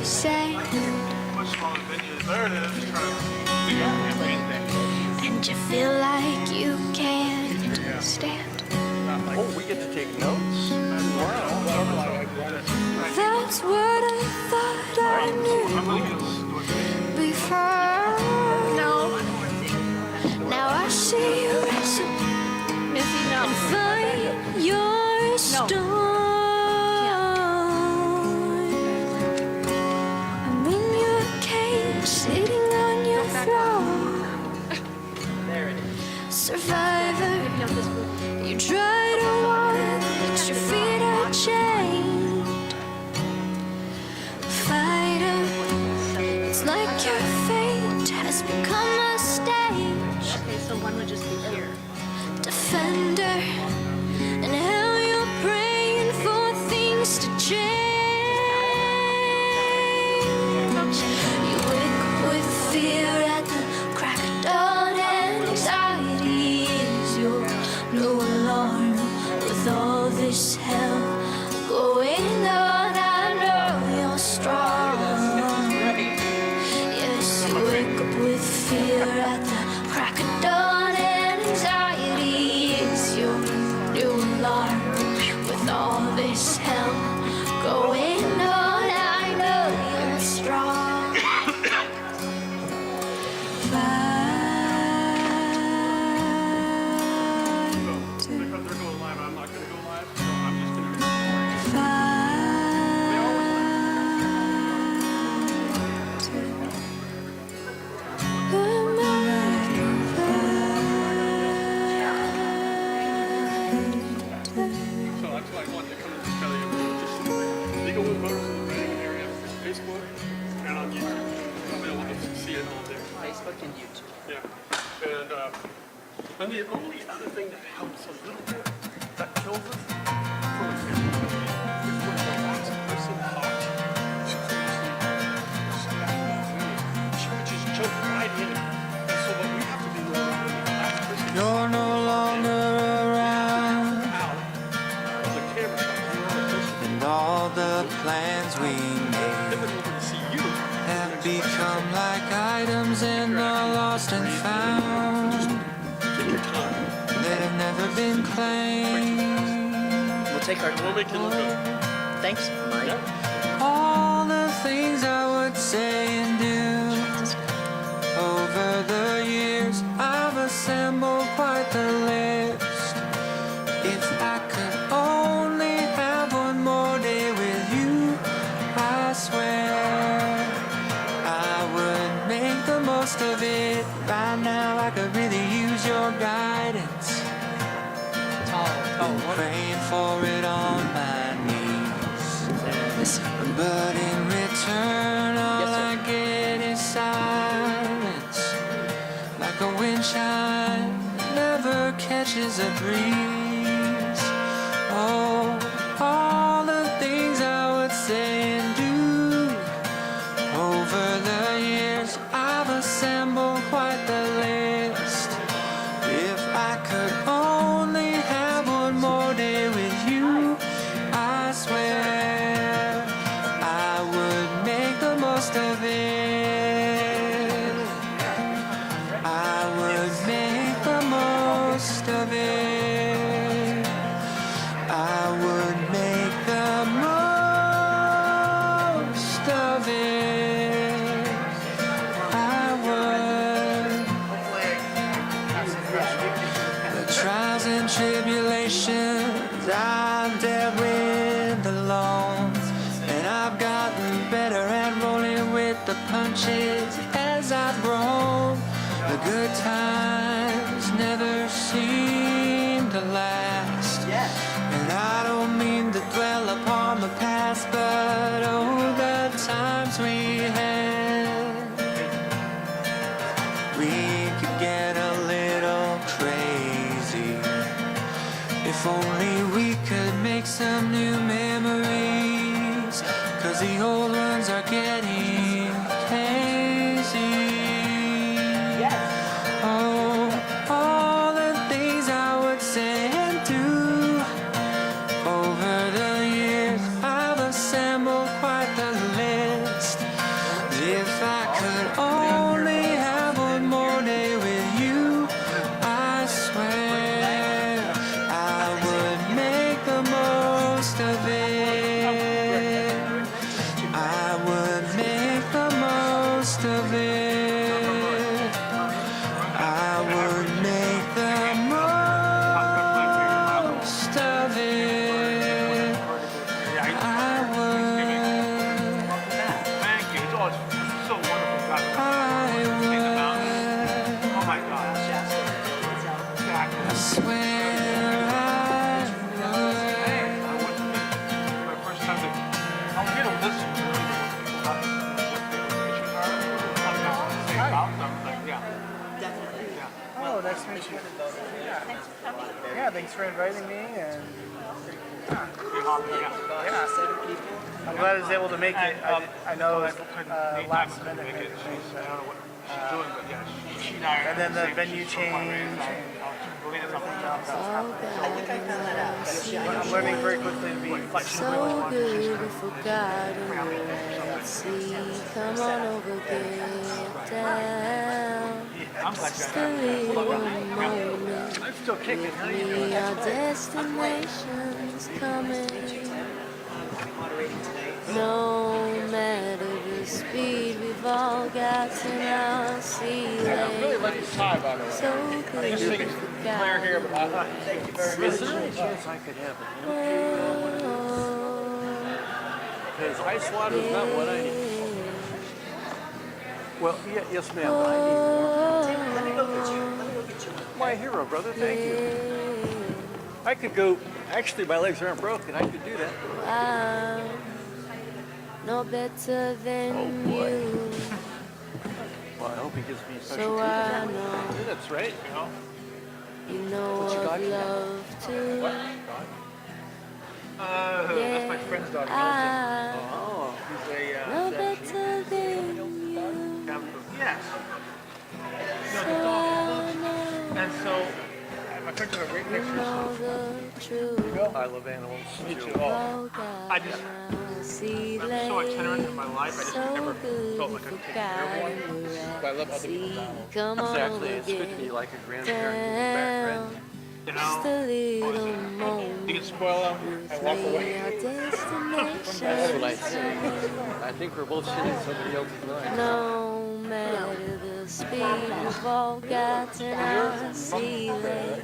sand, and you feel like you can't stand. Oh, we get to take notes? Wow. That's what I thought I knew before. No. Now I see your recipe and find your stone. I'm in your cage, sitting on your throne. Survivor, you try to walk, but your feet are chained. Fighter, it's like your fate has become a stage. Okay, so one would just be here. Defender, and how you're praying for things to change. You wake up with fear at the crack of dawn. Anxiety is your new alarm. With all this hell going on, I know you're strong. Yes, you wake up with fear at the crack of dawn. Anxiety is your new alarm. With all this hell going on, I know you're strong. Because they're going live, I'm not going to go live, so I'm just going to... So that's why I wanted to come and just tell you, just legal with voters in the Reading area, Facebook, and on YouTube. I'll be able to see it on there. Facebook and YouTube. Yeah. And the only other thing that helps a little bit, that kills us, for example, is when the last person talks, she would just jump right in. And so what we have to be ready when the last person You're no longer around, out of the camera shot, you know, the person and all the plans we made pivot over to see you. have become like items in the lost and found. Take your time. They've never been claimed. We'll take our We'll make you look good. Thanks, Mike. Yeah. All the things I would say and do over the years, I've assembled quite the list. If I could only have one more day with you, I swear I would make the most of it. Right now I could really use your guidance. Praying for it on my knees. But in return, all I get is silence. Like a wind chime that never catches a breeze. Oh, all the things I would say and do. Over the years, I've assembled quite the list. If I could only have one more day with you, I swear I would make the most of it. I would make the most of it. I would make the most of it. I would. The trials and tribulations I've dealt with alone, and I've gotten better at rolling with the punches as I've grown. The good times never seem to last, and I don't mean to dwell upon the past, but oh, the times we had. We could get a little crazy if only we could make some new memories, 'cause the old ones are getting hazy. Oh, all the things I would say and do. Over the years, I've assembled quite the list. thanks for inviting me, and Yeah, 7 people. I'm glad I was able to make it. I know it was last minute. And then the venue change and everything else. I think I found that out. I'm learning very quickly to be flexible. So beautiful, God, let's see. Come on over, get down. Just a little moment. I'm still kicking. How do you do it? Our destination's coming. No matter the speed, we've all got to now see I really that. like this tie, by the way. So Just thinking, beautiful, Claire here, but God. thank you very much. Is there any chance I could have it? Because ice water is not what I need. Well, yeah, yes, ma'am, but I need more. Let me go get you. Let me go get you. My hero, brother, thank you. I could go, actually, my legs aren't broken. I could do that. I'm no better than you, Well, I hope he gives me special so treatment. I know That's right, you know What you got? I'd love to. That's my friend's dog, I'm Oh, he's a, no better than you, yes. so I know And so, my friend took a great you picture. know the truth. I love animals. Me too. Oh God, I just- I see I'm so itinerant in late, my life, I just so never good felt like I you could take care of one. forgot But I love other see. people's animals. Come on Exactly, over, it's good to be get like a grandparent in the background. down. You Just a know, little you moment. can spoil them and walk away. Our That's destination. what I see. I think we're both sitting in somebody else's mind. No matter the speed, we've all got to now see that.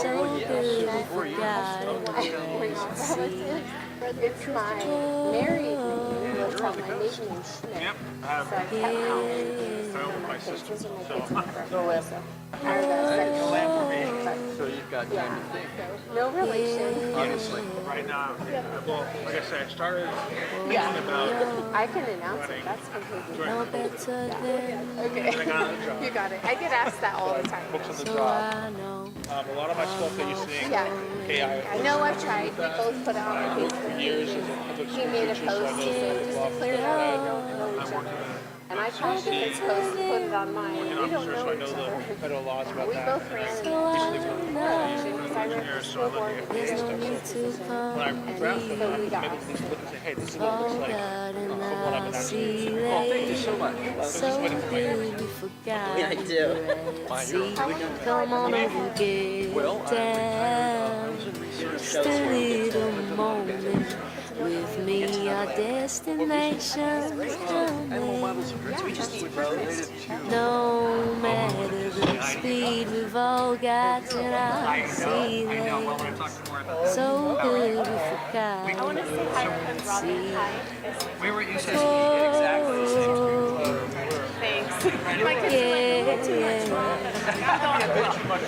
So good we forgot to see. It's my married name, it's on my maiden name Schmidt. Yep, I have So I kept my I own my sister. kids and my So, kids my birthday. So I was a land for me. but So you've got time to think, no relation. obviously. Right now, well, like I said, I started Yeah. thinking about I can announce it. That's completely No better than okay. when I got on the job. You got it. I get asked that all the time. Books on the so job. I know. A lot of my stuff that you're seeing, Yeah. okay, I know I've tried. We both put it on our worked for Facebook. years as a public He school made a teacher, so I post. know He said, the just law. to clear it out, I don't know I each worked other. in And I tried to get his post to put it on mine. an We don't officer, so I know know each the other. federal laws about We that. both ran in So the I election know because I ran for school board and there's no district. need to come When I and drafted them, I we could got maybe at least look and say, hey, this is what it looks Oh like God, and from what I've I been actually see using. Oh, thank you late. so much. So good we forgot. Yeah, I do. Let's see. Come on over, get Well, I down. was in research. Just a little moment with me. Our destination's Animal coming. models of grits, we just need related to No matter the speed, we've all got to now see I know, well, that. when I talk more about So good we forgot. I want to say hi to Robin. Hi. we were used to exactly the same Oh, Thanks. My kids are like, too much.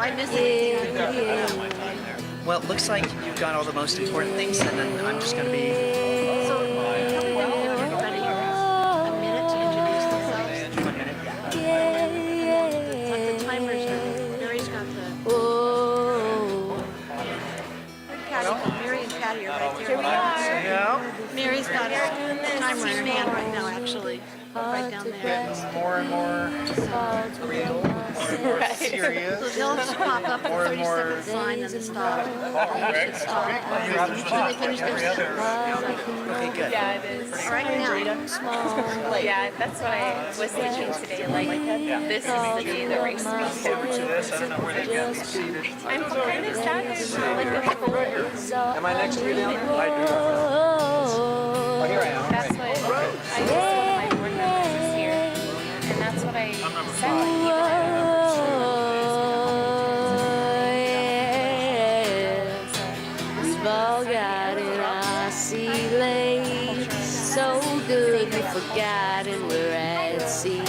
I missed Well, it looks like you've got all the most important things, and then I'm just going to be. So, everybody, a minute to introduce themselves. 1 minute. The timers are. Mary's got the. Oh, Mary and Patty are right there. Here we are. Yeah, Mary's got a timer in her hand right now, actually. Right down there. more and more real, more and more So serious. they'll just pop up at More and 30 more- second sign and then stop. When they finish their Okay, good. Yeah, it is. All right, now. small. Yeah, that's what I was thinking today. Like, this is the day the race starts. I'm kind of sad. Like, the whole Am I next to you down there? I do. Oh, here I am. That's what I just one of my board members is here, and that's what I said. We've all got it, I see late. So good we forgot and we're at sea.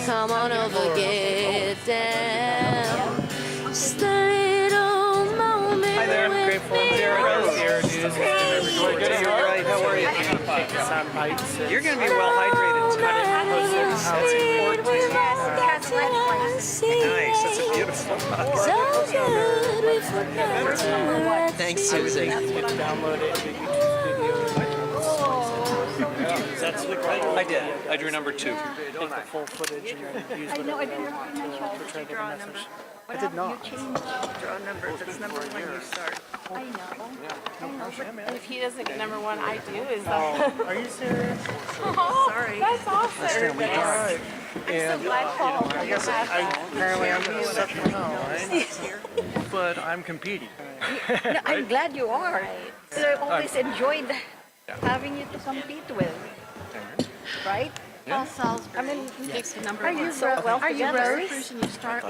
Come on over, get down. Just a little moment. Hi there, I'm with grateful. me. Jared here, dude. Good, you're right. How are you? Some bites. You're going to be well hydrated tonight. That's important. I see. Nice, that's a beautiful one. So good we forgot to let Thanks, Susie. Download it, big YouTube video. That's the great. I did. I drew number 2. Take the full footage and then use whatever you want to portray the message. I did not. Draw numbers. It's number 1 you start. I know. If he doesn't get number 1, I do. Is that? Are you serious? Sorry. That's awesome. Alright. I'm so glad Paul. I guess apparently I'm going to set the tone, but I'm competing. No, I'm glad you are. I always enjoyed having you to compete with. Right? I mean, are you Rose?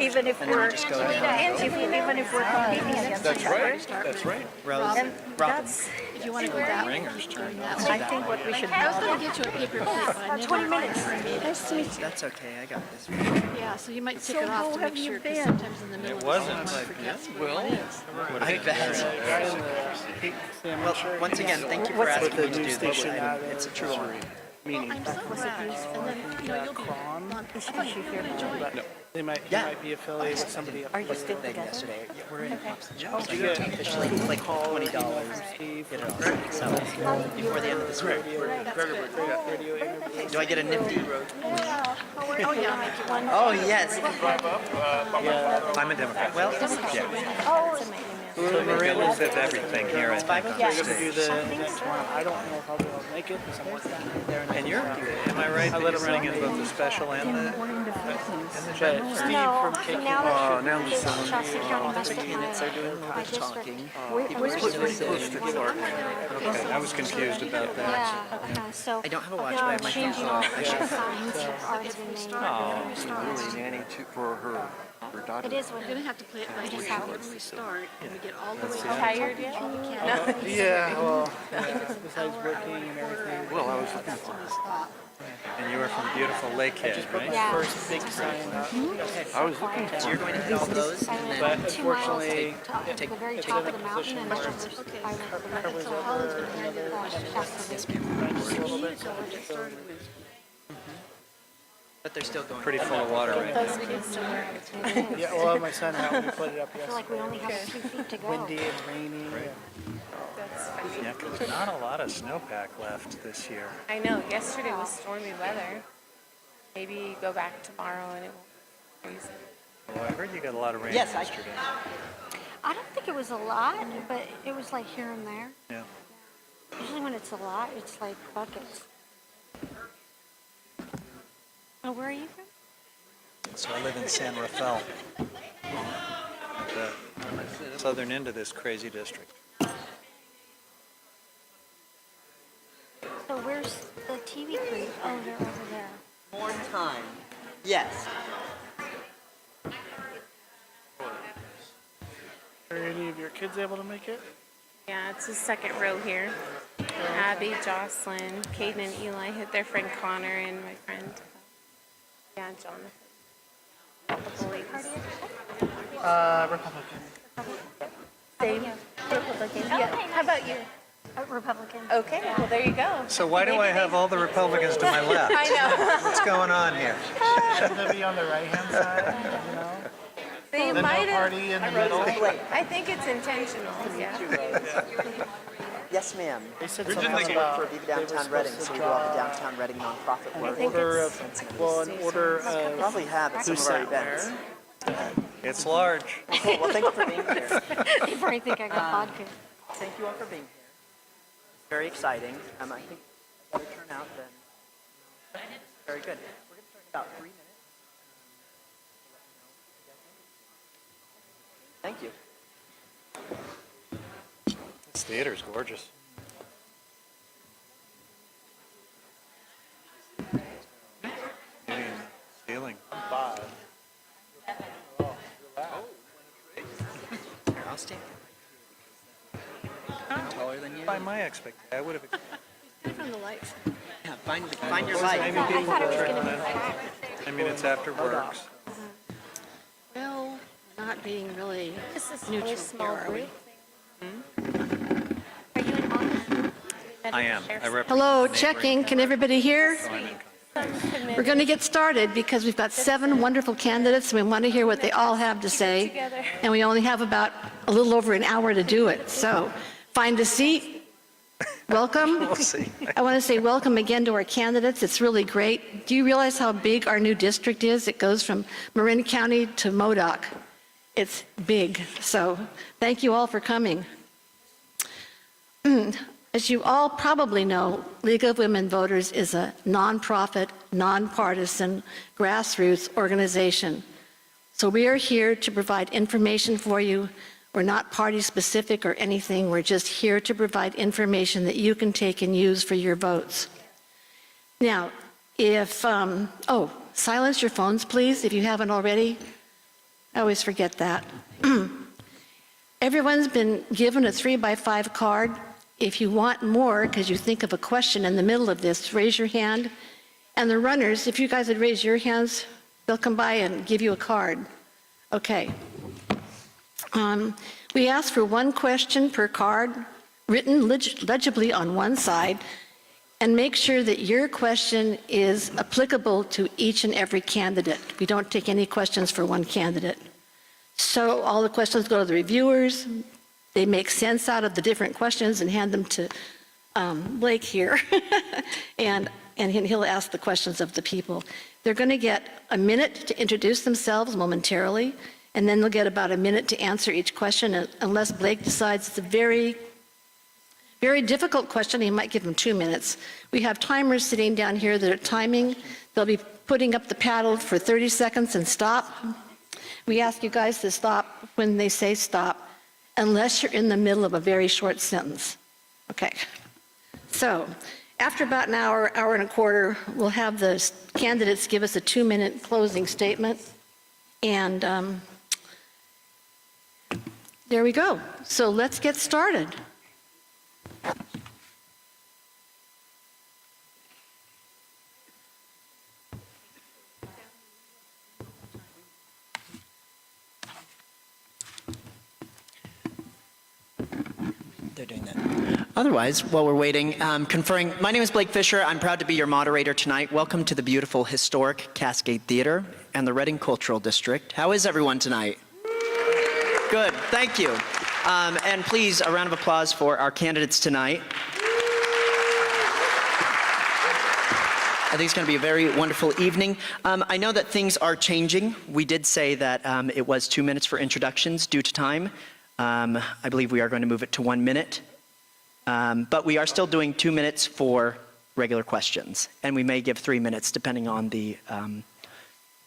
Even if we're even if we're competing against each other. That's right. Rose. And that's, You want to go that way? Ringer's turn. I think, what we should I was do. going to get you a paper plate, but I never 20 minutes. Nice to meet you. That's okay. I got this. Yeah, so you might take So it off how to have make you sure, because been? sometimes in the middle It of wasn't. the song, I forget Well, what it is. I bet. Well, once again, thank you for What's asking the me to new do station this. out It's a of true honor. meaning? I'm so glad. And then, you know, you'll be Cron? I thought you were going to join. But they might, he Yeah. might be affiliated with somebody else. Are you still Thing together? yesterday. Yeah, we're in You get officially like $20. Steve, Get it all. So before the end of this week. radio interview. Do I get a nifty? Oh, yeah, I'll make you one. Oh yes. I'm a Democrat. Well, Miranda says everything here. it's 5 We're o'clock. gonna do the next one. I don't know if I'll be able to make it because I'm working there. And you're, am I right, that you're running in both the special and the But general? Steve No, from KQ. now that now this Chelsea County messed up my district. Where's Okay, I was confused about that. Yeah, so I don't have a watch, now but I I'm have my changing phone. all the signs are the main. Nanny for her daughter. It is what You're going to have to play it by ear when we start, and we get all the way Tired yet? Yeah, well, besides working and everything. Well, I was looking for her. And you were from beautiful Lakehead, right? Yeah. First big sign up. I was looking So you're going to hit all those I and went then But 2 miles unfortunately, to the very top of the mountain, and then I went from a little bit. but they're still going. pretty full of water right now. Yeah, well, my son helped me put it up I feel like we only have a few feet to go. windy and rainy. Yeah, because there's not a lot of snowpack left this year. I know. Yesterday was stormy weather. Maybe go back tomorrow and it won't be crazy. Well, I heard you got a lot of rain Yes, yesterday. I don't think it was a lot, but it was like here and there. Yeah. Usually when it's a lot, it's like buckets. Oh, where are you from? So I live in San Rafael, the southern end of this crazy district. So where's the TV crew? Oh, they're over there. More time. Yes. Are any of your kids able to make it? Yeah, it's the second row here. Abby, Jocelyn, Caden, and Eli hit their friend Connor and my friend. Yeah, Jonathan. Couple ladies. Republican. Same. Republican. Yeah. How about you? Republican. Okay, well there you go. So why do I have all the Republicans to my left? I know. What's going on here? Shouldn't it be on the right-hand side, you know? They The no might have. party in the middle? I think it's intentional. Yeah. Yes, ma'am. They said We something work about for Viva they were Downtown supposed Reading, to so we do all the draw downtown Reading nonprofit work. an order of Probably have at some who of our sat events. where. It's large. Cool. Well, thank you for being here. They probably think I got vodka. Thank you all for being here. It's very exciting. I think a better turnout than very good. We're going to start in about 3 minutes. Thank you. This theater's gorgeous. Ceiling. Here, I'll stand. I'm taller than you. By my expectation, I would have. From the lights. Yeah, find your light. I thought it was going to be packed. I mean, it's after works. Well, not being really This is neutral really small here, are we? group. Are you in August? I am. I represent Hello, the checking. neighboring- Can everybody hear? So I'm in- We're going to get started because we've got 7 wonderful candidates, and we want to hear what they all have to say. And we only have about a little over an hour to do it. So find a seat. Welcome. We'll see. I want to say welcome again to our candidates. It's really great. Do you realize how big our new district is? It goes from Marin County to Modoc. It's big. So thank you all for coming. As you all probably know, League of Women Voters is a nonprofit, nonpartisan, grassroots organization. So we are here to provide information for you. We're not party specific or anything. We're just here to provide information that you can take and use for your votes. Now, if, silence your phones, please, if you haven't already. I always forget that. Everyone's been given a 3x5 card. If you want more, because you think of a question in the middle of this, raise your hand. And the runners, if you guys would raise your hands, they'll come by and give you a card. Okay. We ask for 1 question per card, written legibly on one side, and make sure that your question is applicable to each and every candidate. We don't take any questions for one candidate. So all the questions go to the reviewers. They make sense out of the different questions and hand them to Blake here, and he'll ask the questions of the people. They're going to get a minute to introduce themselves momentarily, and then they'll get about a minute to answer each question, unless Blake decides it's a very, very difficult question. He might give them 2 minutes. We have timers sitting down here that are timing. They'll be putting up the paddle for 30 seconds and stop. We ask you guys to stop when they say stop, unless you're in the middle of a very short sentence. Okay. So after about an hour, hour and a quarter, we'll have the candidates give us a 2-minute closing statement. And there we go. So let's get started. They're doing that. Otherwise, while we're waiting, conferring, my name is Blake Fisher. I'm proud to be your moderator tonight. Welcome to the beautiful, historic Cascade Theatre and the Reading Cultural District. How is everyone tonight? Good, thank you. And please, a round of applause for our candidates tonight. I think it's going to be a very wonderful evening. I know that things are changing. We did say that it was 2 minutes for introductions due to time. I believe we are going to move it to 1 minute. But we are still doing 2 minutes for regular questions. And we may give 3 minutes depending on the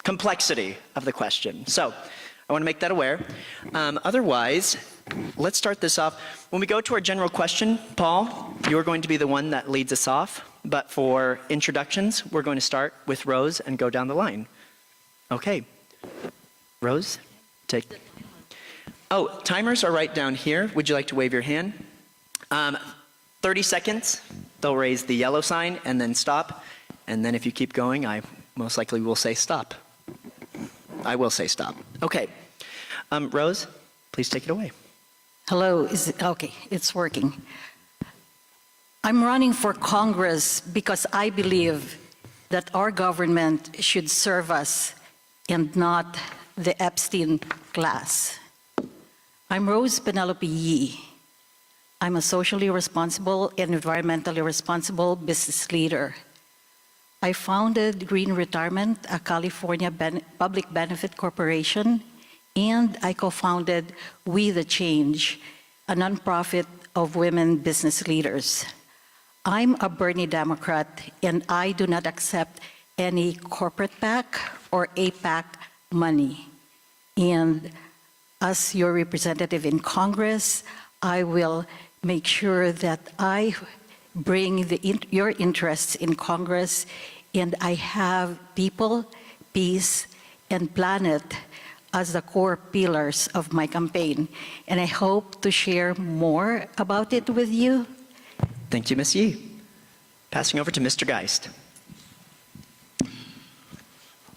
complexity of the question. So I want to make that aware. Otherwise, let's start this off. When we go to our general question, Paul, you're going to be the one that leads us off. But for introductions, we're going to start with Rose and go down the line. Okay. Rose, take. Oh, timers are right down here. Would you like to wave your hand? 30 seconds, they'll raise the yellow sign and then stop. And then if you keep going, I most likely will say stop. I will say stop. Okay. Rose, please take it away. Hello, okay, it's working. I'm running for Congress because I believe that our government should serve us and not the Epstein class. I'm Rose Penelope Yee. I'm a socially responsible and environmentally responsible business leader. I founded Green Retirement, a California public benefit corporation, and I co-founded We the Change, a nonprofit of women business leaders. I'm a Bernie Democrat, and I do not accept any corporate PAC or APAC money. And as your representative in Congress, I will make sure that I bring your interests in Congress, and I have people, peace, and planet as the core pillars of my campaign. And I hope to share more about it with you. Thank you, Ms. Yee. Passing over to Mr. Geist.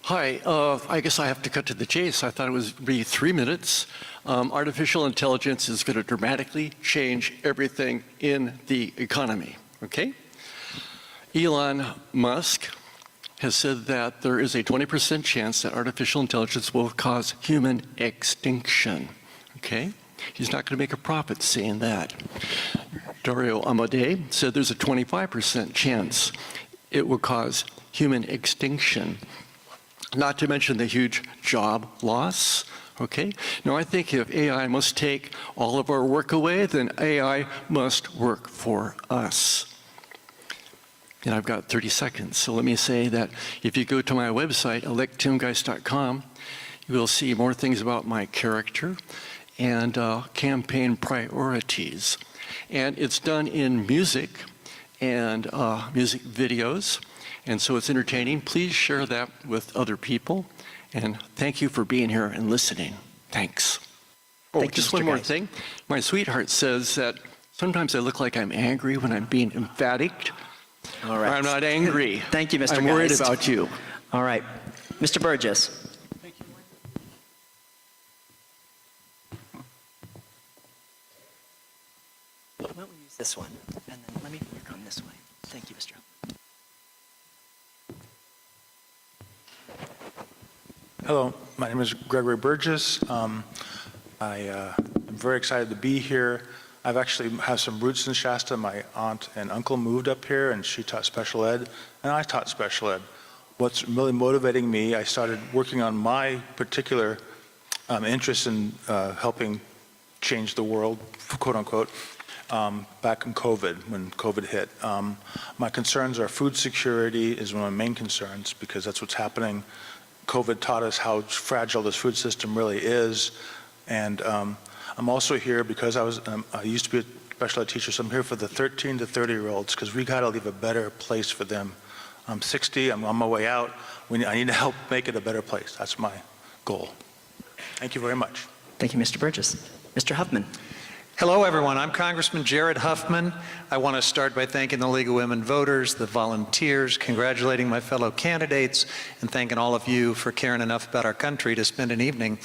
Hi, I guess I have to cut to the chase. I thought it would be 3 minutes. Artificial intelligence is going to dramatically change everything in the economy, okay? Elon Musk has said that there is a 20% chance that artificial intelligence will cause human extinction. Okay? He's not going to make a profit saying that. Dario Amodei said there's a 25% chance it will cause human extinction, not to mention the huge job loss. Okay? Now, I think if AI must take all of our work away, then AI must work for us. And I've got 30 seconds, so let me say that if you go to my website, electtimgeist.com, you will see more things about my character and campaign priorities. And it's done in music and music videos, and so it's entertaining. Please share that with other people, and thank you for being here and listening. Thanks. Oh, just one more thing. My sweetheart says that sometimes I look like I'm angry when I'm being emphatic. All right. I'm not angry. Thank you, Mr. I'm worried Geist. about you. All right. Mr. Burgess. Why don't we use this one? And then let me work on this way. Thank you, Mr. Hello, my name is Gregory Burgess. I'm very excited to be here. I've actually have some roots in Shasta. My aunt and uncle moved up here, and she taught special ed, and I taught special ed. What's really motivating me, I started working on my particular interest in helping change the world, quote unquote, back in COVID, when COVID hit. My concerns are food security is one of my main concerns, because that's what's happening. COVID taught us how fragile this food system really is. And I'm also here because I used to be a special ed teacher, so I'm here for the 13 to 30-year-olds, because we got to leave a better place for them. I'm 60, I'm on my way out. I need to help make it a better place. That's my goal. Thank you very much. Thank you, Mr. Burgess. Mr. Huffman. Hello, everyone. I'm Congressman Jared Huffman. I want to start by thanking the League of Women Voters, the volunteers, congratulating my fellow candidates, and thanking all of you for caring enough about our country to spend an evening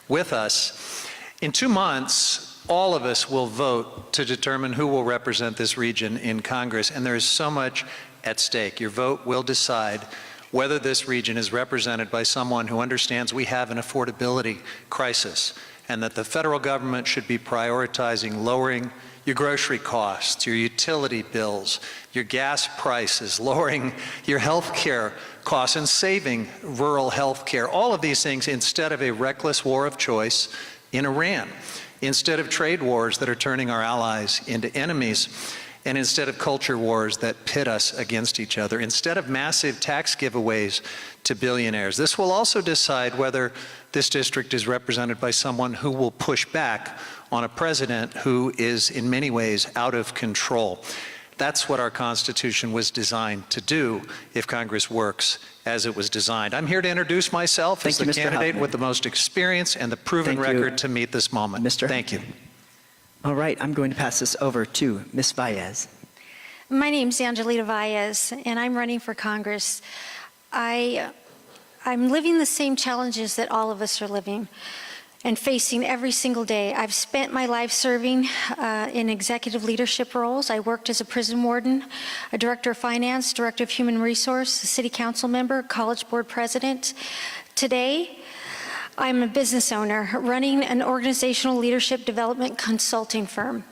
with us. In 2 months, all of us will vote to determine who will represent this region in Congress, and there is so much at stake. Your vote will decide whether this region is represented by someone who understands we have an affordability crisis, and that the federal government should be prioritizing lowering your grocery costs, your utility bills, your gas prices, lowering your health care costs, and saving rural health care. All of these things instead of a reckless war of choice in Iran, instead of trade wars that are turning our allies into enemies, and instead of culture wars that pit us against each other, instead of massive tax giveaways to billionaires. This will also decide whether this district is represented by someone who will push back on a president who is in many ways out of control. That's what our Constitution was designed to do if Congress works as it was designed. I'm here to introduce myself as the candidate with the most experience and the proven record to meet this moment. Thank you. All right, I'm going to pass this over to Ms. Baez. My name's Angelita Baez, and I'm running for Congress. I'm living the same challenges that all of us are living and facing every single day. I've spent my life serving in executive leadership roles. I worked as a prison warden, a director of finance, director of human resource, a city council member, college board president. Today, I'm a business owner running an organizational leadership development consulting firm.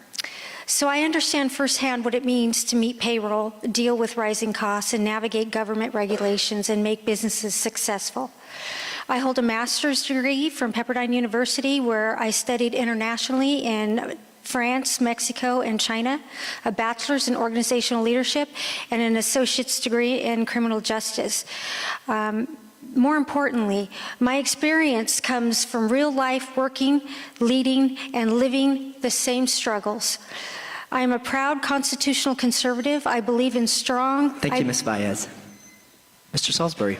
So I understand firsthand what it means to meet payroll, deal with rising costs, and navigate government regulations and make businesses successful. I hold a master's degree from Pepperdine University, where I studied internationally in France, Mexico, and China, a bachelor's in organizational leadership, and an associate's degree in criminal justice. More importantly, my experience comes from real life working, leading, and living the same struggles. I am a proud constitutional conservative. I believe in strong... Thank you, Ms. Baez. Mr. Salisbury.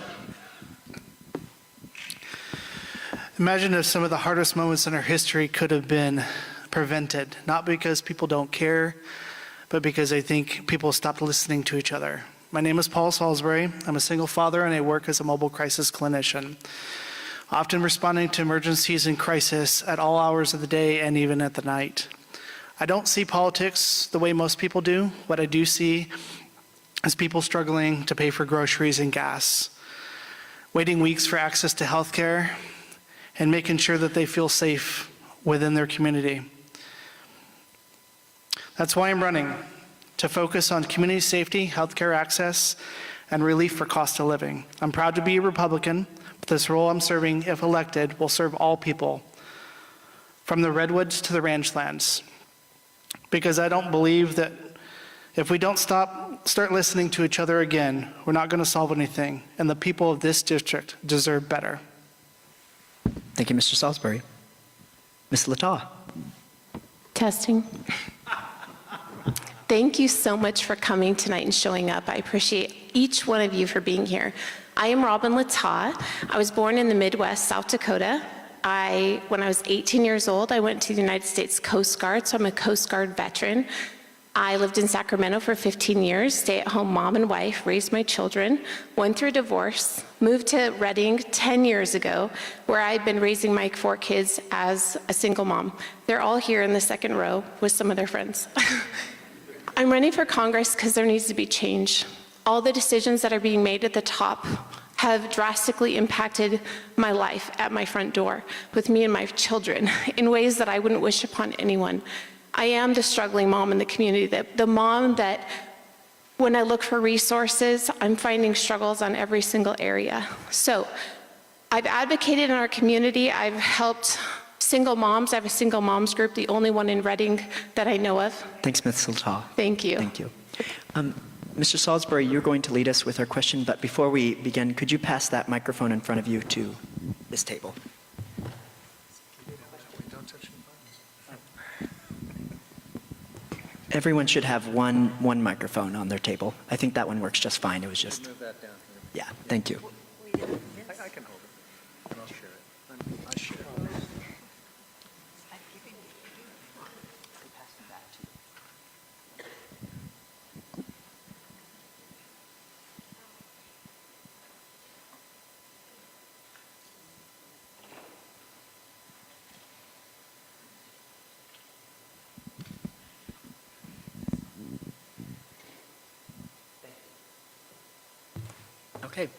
Imagine if some of the hardest moments in our history could have been prevented, not because people don't care, but because I think people stopped listening to each other. My name is Paul Salisbury. I'm a single father, and I work as a mobile crisis clinician, often responding to emergencies and crisis at all hours of the day and even at the night. I don't see politics the way most people do. What I do see is people struggling to pay for groceries and gas. waiting weeks for access to health care, and making sure that they feel safe within their community. That's why I'm running, to focus on community safety, healthcare access, and relief for cost of living. I'm proud to be a Republican, but this role I'm serving, if elected, will serve all people, from the redwoods to the ranchlands. Because I don't believe that if we don't start listening to each other again, we're not going to solve anything, and the people of this district deserve better. Thank you, Mr. Salisbury. Ms. Lataw. Testing. Thank you so much for coming tonight and showing up. I appreciate each one of you for being here. I am Robin Lataw. I was born in the Midwest, South Dakota. When I was 18 years old, I went to the United States Coast Guard, so I'm a Coast Guard veteran. I lived in Sacramento for 15 years, stay-at-home mom and wife, raised my children, went through a divorce, moved to Redding 10 years ago, where I've been raising my 4 kids as a single mom. They're all here in the second row with some of their friends. I'm running for Congress because there needs to be change. All the decisions that are being made at the top have drastically impacted my life at my front door with me and my children in ways that I wouldn't wish upon anyone. I am the struggling mom in the community, the mom that when I look for resources, I'm finding struggles on every single area. So I've advocated in our community. I've helped single moms. I have a single moms group, the only one in Redding that I know of. Thanks, Ms. Lataw. Thank you. Thank you. Mr. Salisbury, you're going to lead us with our question, but before we begin, could you pass that microphone in front of you to this table? Everyone should have one microphone on their table. I think that one works just fine. It was just... Move that down here. Yeah, thank you. I can hold it, and I'll share it. I'll share it. Okay.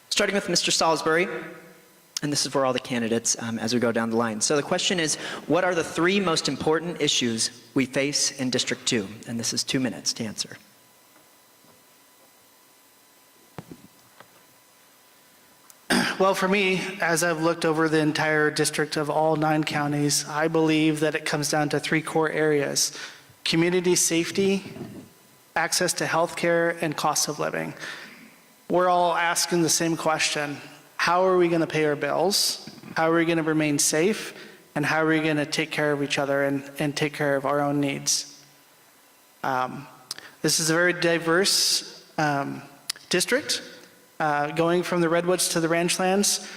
Starting with Mr. Salisbury, and this is for all the candidates as we go down the line. So the question is, what are the 3 most important issues we face in District 2? And this is 2 minutes to answer. Well, for me, as I've looked over the entire district of all 9 counties, I believe that it comes down to 3 core areas: community safety, access to health care, and cost of living. We're all asking the same question: how are we going to pay our bills? How are we going to remain safe? And how are we going to take care of each other and take care of our own needs? This is a very diverse district, going from the redwoods to the ranchlands.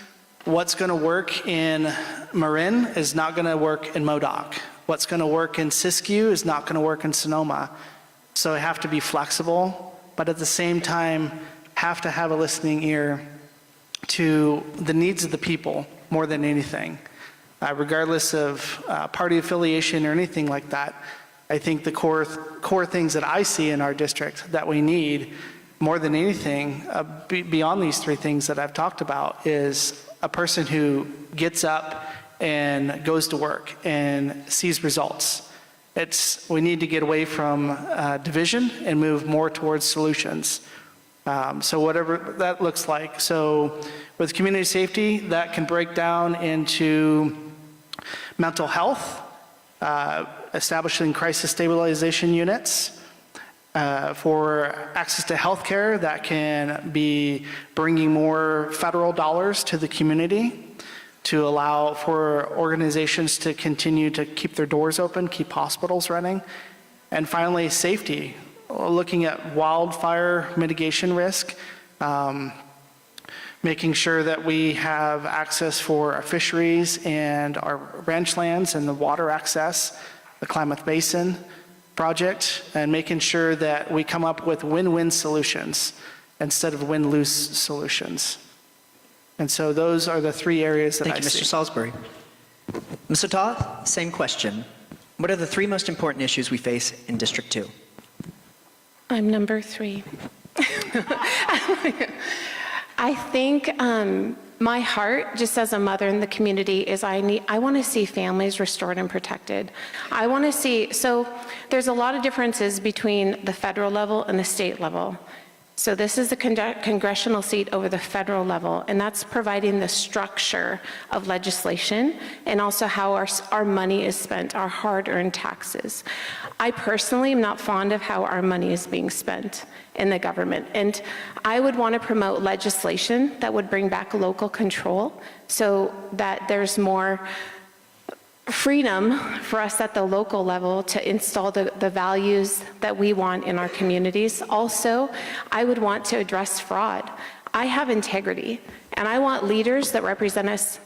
What's going to work in Marin is not going to work in Modoc. What's going to work in Siskiyou is not going to work in Sonoma. So I have to be flexible, but at the same time, have to have a listening ear to the needs of the people more than anything. Regardless of party affiliation or anything like that, I think the core things that I see in our district that we need more than anything, beyond these 3 things that I've talked about, is a person who gets up and goes to work and sees results. We need to get away from division and move more towards solutions. So whatever that looks like. So with community safety, that can break down into mental health, establishing crisis stabilization units. For access to health care, that can be bringing more federal dollars to the community to allow for organizations to continue to keep their doors open, keep hospitals running. And finally, safety, looking at wildfire mitigation risk, making sure that we have access for our fisheries and our ranch lands and the water access, the Klamath Basin project, and making sure that we come up with win-win solutions instead of win-lose solutions. And so those are the 3 areas that I see. Thank you, Mr. Salisbury. Ms. Lataw, same question. What are the 3 most important issues we face in District 2? I'm number 3. I think my heart, just as a mother in the community, is I want to see families restored and protected. I want to see, so there's a lot of differences between the federal level and the state level. So this is the congressional seat over the federal level, and that's providing the structure of legislation and also how our money is spent, our hard-earned taxes. I personally am not fond of how our money is being spent in the government, and I would want to promote legislation that would bring back local control so that there's more freedom for us at the local level to install the values that we want in our communities. Also, I would want to address fraud. I have integrity, and I want leaders that represent us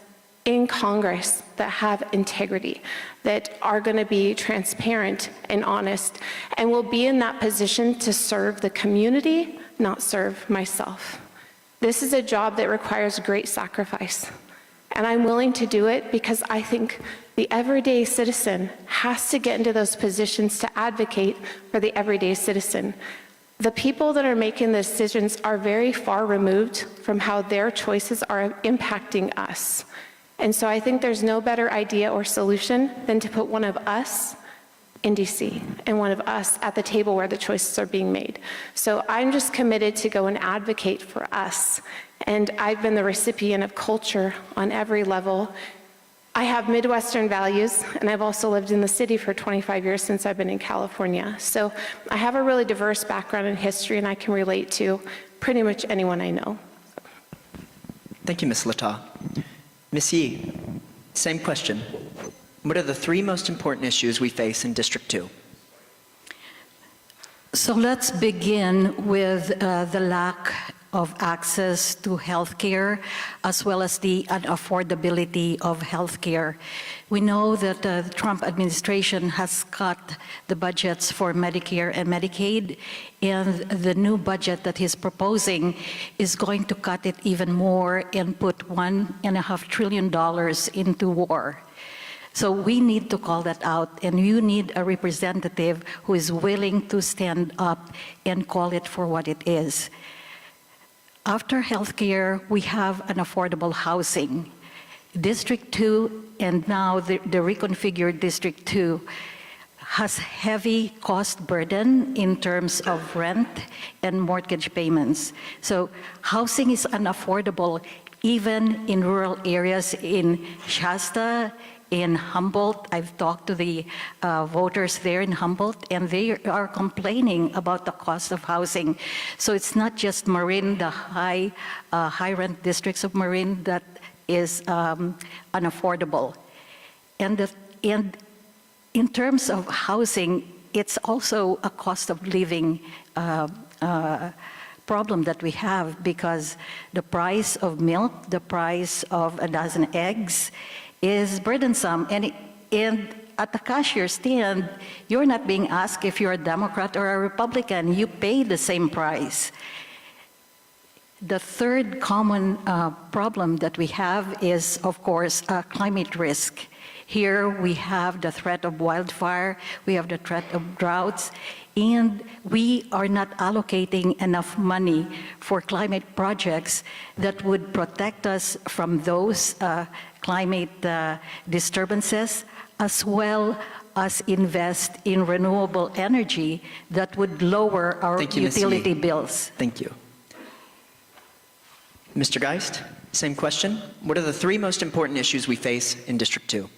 in Congress that have integrity, that are going to be transparent and honest, and will be in that position to serve the community, not serve myself. This is a job that requires great sacrifice, and I'm willing to do it because I think the everyday citizen has to get into those positions to advocate for the everyday citizen. The people that are making the decisions are very far removed from how their choices are impacting us. And so I think there's no better idea or solution than to put one of us in DC and one of us at the table where the choices are being made. So I'm just committed to go and advocate for us. And I've been the recipient of culture on every level. I have Midwestern values, and I've also lived in the city for 25 years since I've been in California. So I have a really diverse background in history, and I can relate to pretty much anyone I know. Thank you, Ms. Lata. Ms. Yee, same question. What are the 3 most important issues we face in District 2? So let's begin with the lack of access to health care, as well as the unaffordability of health care. We know that the Trump administration has cut the budgets for Medicare and Medicaid, and the new budget that he's proposing is going to cut it even more and put $1.5 trillion into war. So we need to call that out, and you need a representative who is willing to stand up and call it for what it is. After healthcare, we have an affordable housing. District 2, and now the reconfigured District 2, has heavy cost burden in terms of rent and mortgage payments. So housing is unaffordable even in rural areas in Shasta, in Humboldt. I've talked to the voters there in Humboldt, and they are complaining about the cost of housing. So it's not just Marin, the high rent districts of Marin, that is unaffordable. And in terms of housing, it's also a cost of living problem that we have, because the price of milk, the price of a dozen eggs, is burdensome, and at the cashier stand, you're not being asked if you're a Democrat or a Republican. You pay the same price. The third common problem that we have is, of course, climate risk. Here we have the threat of wildfire, we have the threat of droughts, and we are not allocating enough money for climate projects that would protect us from those climate disturbances, as well as invest in renewable energy that would lower our utility bills. Thank you. Mr. Geist, same question. What are the 3 most important issues we face in District 2?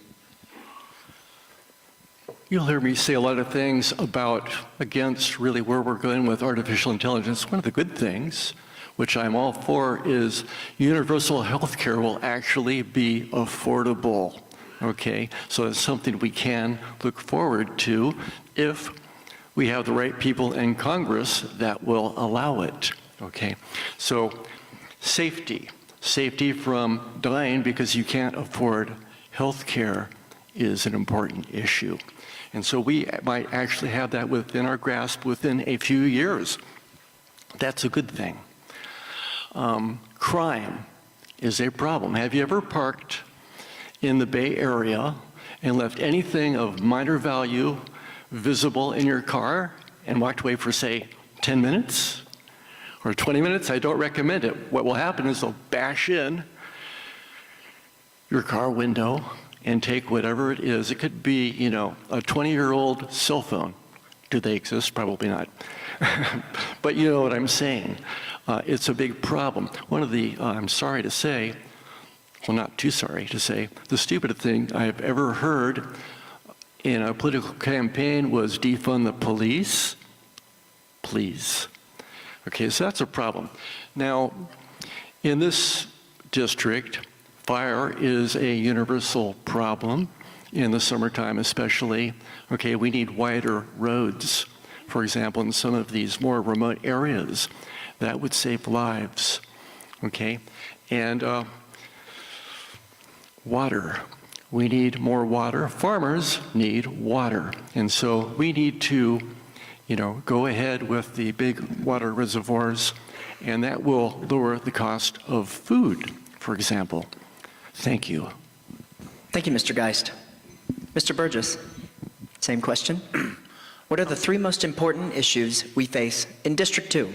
You'll hear me say a lot of things against really where we're going with artificial intelligence. One of the good things, which I'm all for, is universal health care will actually be affordable, okay? So it's something we can look forward to if we have the right people in Congress that will allow it, okay? So safety from dying because you can't afford health care is an important issue. And so we might actually have that within our grasp within a few years. That's a good thing. Crime is a problem. Have you ever parked in the Bay Area and left anything of minor value visible in your car and walked away for, say, 10 minutes? or 20 minutes, I don't recommend it. What will happen is they'll bash in your car window and take whatever it is. It could be, you know, a 20-year-old cell phone. Do they exist? Probably not. But you know what I'm saying. It's a big problem. One of the, I'm sorry to say, well, not too sorry to say, the stupidest thing I've ever heard in a political campaign was defund the police. Please. Okay, so that's a problem. Now, in this district, fire is a universal problem, in the summertime especially. Okay, we need wider roads, for example, in some of these more remote areas. That would save lives, okay? And water. We need more water. Farmers need water. And so we need to, you know, go ahead with the big water reservoirs, and that will lower the cost of food, for example. Thank you. Thank you, Mr. Geist. Mr. Burgess, same question. What are the three most important issues we face in District 2?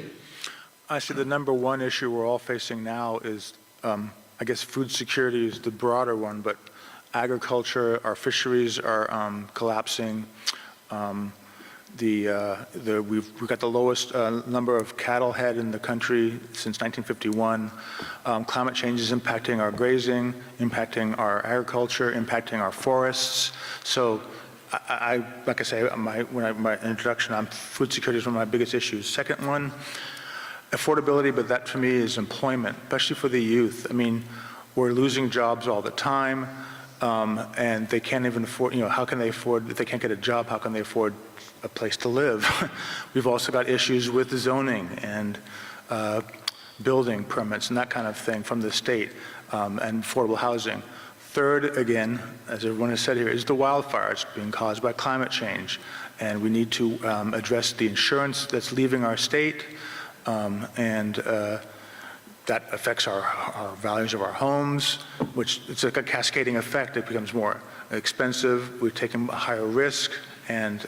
I see the number one issue we're all facing now is, I guess food security is the broader one, but agriculture, our fisheries are collapsing. We've got the lowest number of cattle head in the country since 1951. Climate change is impacting our grazing, impacting our agriculture, impacting our forests. So like I say, my introduction, food security is one of my biggest issues. Second one, affordability, but that for me is employment, especially for the youth. I mean, we're losing jobs all the time, and they can't even afford, you know, how can they afford, if they can't get a job, how can they afford a place to live? We've also got issues with zoning and building permits and that kind of thing from the state, and affordable housing. Third, again, as everyone has said here, is the wildfires being caused by climate change. And we need to address the insurance that's leaving our state, and that affects our values of our homes, which it's like a cascading effect. It becomes more expensive, we've taken a higher risk, and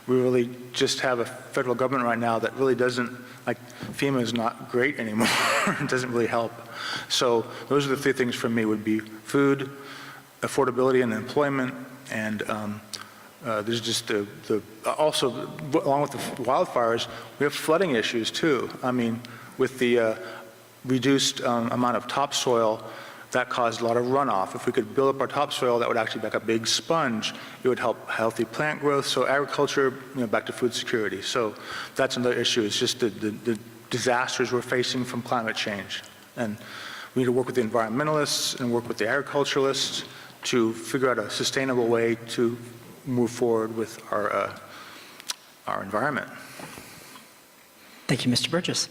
we really just have a federal government right now that really doesn't, like FEMA is not great anymore. It doesn't really help. So those are the three things for me would be food, affordability and employment, and there's just also, along with the wildfires, we have flooding issues too. I mean, with the reduced amount of topsoil, that caused a lot of runoff. If we could build up our topsoil, that would actually be like a big sponge. It would help healthy plant growth. So agriculture, you know, back to food security. So that's another issue. It's just the disasters we're facing from climate change. And we need to work with the environmentalists and work with the agriculturalists to figure out a sustainable way to move forward with our environment. Thank you, Mr. Burgess.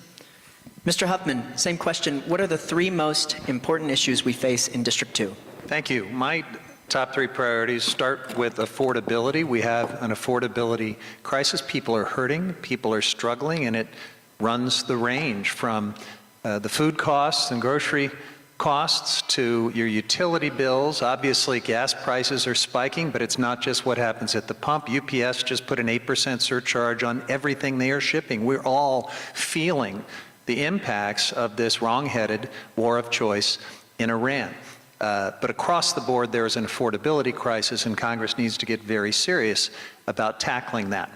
Mr. Huffman, same question. What are the three most important issues we face in District 2? Thank you. My top three priorities start with affordability. We have an affordability crisis. People are hurting, people are struggling, and it runs the range from the food costs and grocery costs to your utility bills. Obviously, gas prices are spiking, but it's not just what happens at the pump. UPS just put an 8% surcharge on everything they are shipping. We're all feeling the impacts of this wrong-headed war of choice in Iran. But across the board, there is an affordability crisis, and Congress needs to get very serious about tackling that.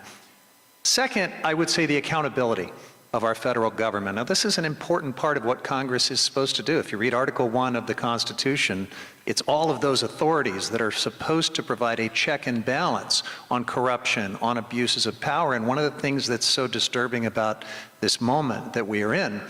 Second, I would say the accountability of our federal government. Now, this is an important part of what Congress is supposed to do. If you read Article 1 of the Constitution, it's all of those authorities that are supposed to provide a check and balance on corruption, on abuses of power. And one of the things that's so disturbing about this moment that we are in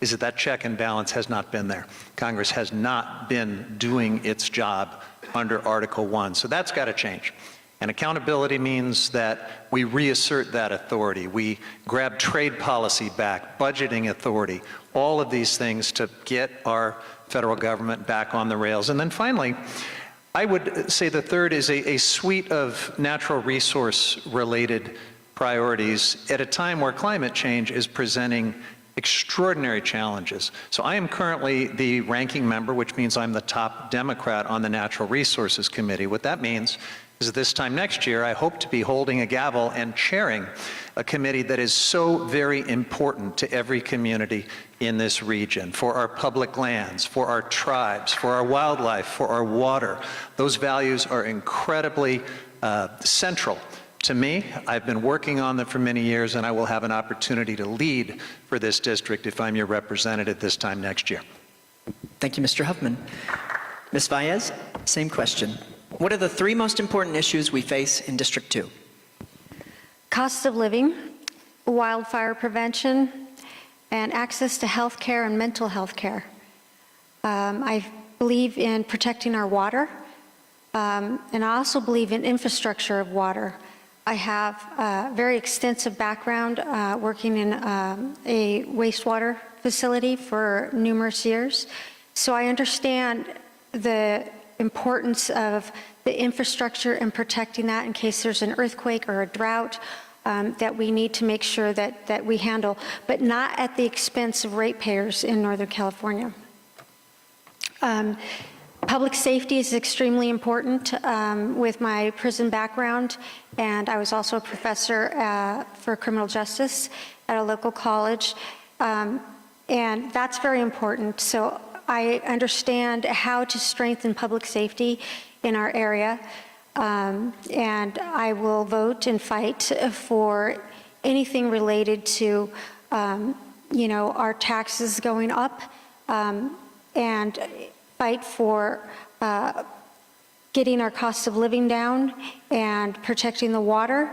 is that that check and balance has not been there. Congress has not been doing its job under Article 1. So that's got to change. And accountability means that we reassert that authority. We grab trade policy back, budgeting authority, all of these things to get our federal government back on the rails. And then finally, I would say the third is a suite of natural resource related priorities at a time where climate change is presenting extraordinary challenges. So I am currently the ranking member, which means I'm the top Democrat on the Natural Resources Committee. What that means is this time next year, I hope to be holding a gavel and chairing a committee that is so very important to every community in this region, for our public lands, for our tribes, for our wildlife, for our water. Those values are incredibly central to me. I've been working on them for many years, and I will have an opportunity to lead for this district if I'm your representative this time next year. Thank you, Mr. Huffman. Ms. Valles, same question. What are the 3 most important issues we face in District 2? Cost of living, wildfire prevention, and access to health care and mental health care. I believe in protecting our water, and I also believe in infrastructure of water. I have a very extensive background working in a wastewater facility for numerous years, so I understand the importance of the infrastructure and protecting that in case there's an earthquake or a drought that we need to make sure that we handle, but not at the expense of ratepayers in Northern California. Public safety is extremely important with my prison background, and I was also a professor for criminal justice at a local college, and that's very important. So I understand how to strengthen public safety in our area, and I will vote and fight for anything related to, our taxes going up, and fight for getting our cost of living down and protecting the water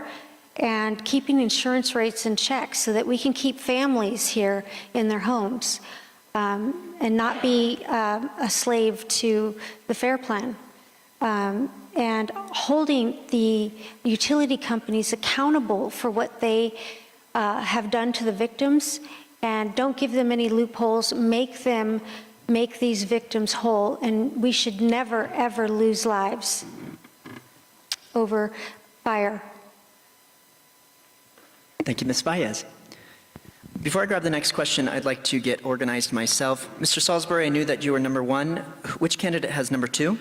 and keeping insurance rates in check so that we can keep families here in their homes and not be a slave to the FAIR Plan. And holding the utility companies accountable for what they have done to the victims, and don't give them any loopholes, make these victims whole, and we should never, ever lose lives over fire. Thank you, Ms. Valles. Before I grab the next question, I'd like to get organized myself. Mr. Salisbury, I knew that you were number 1. Which candidate has number 2?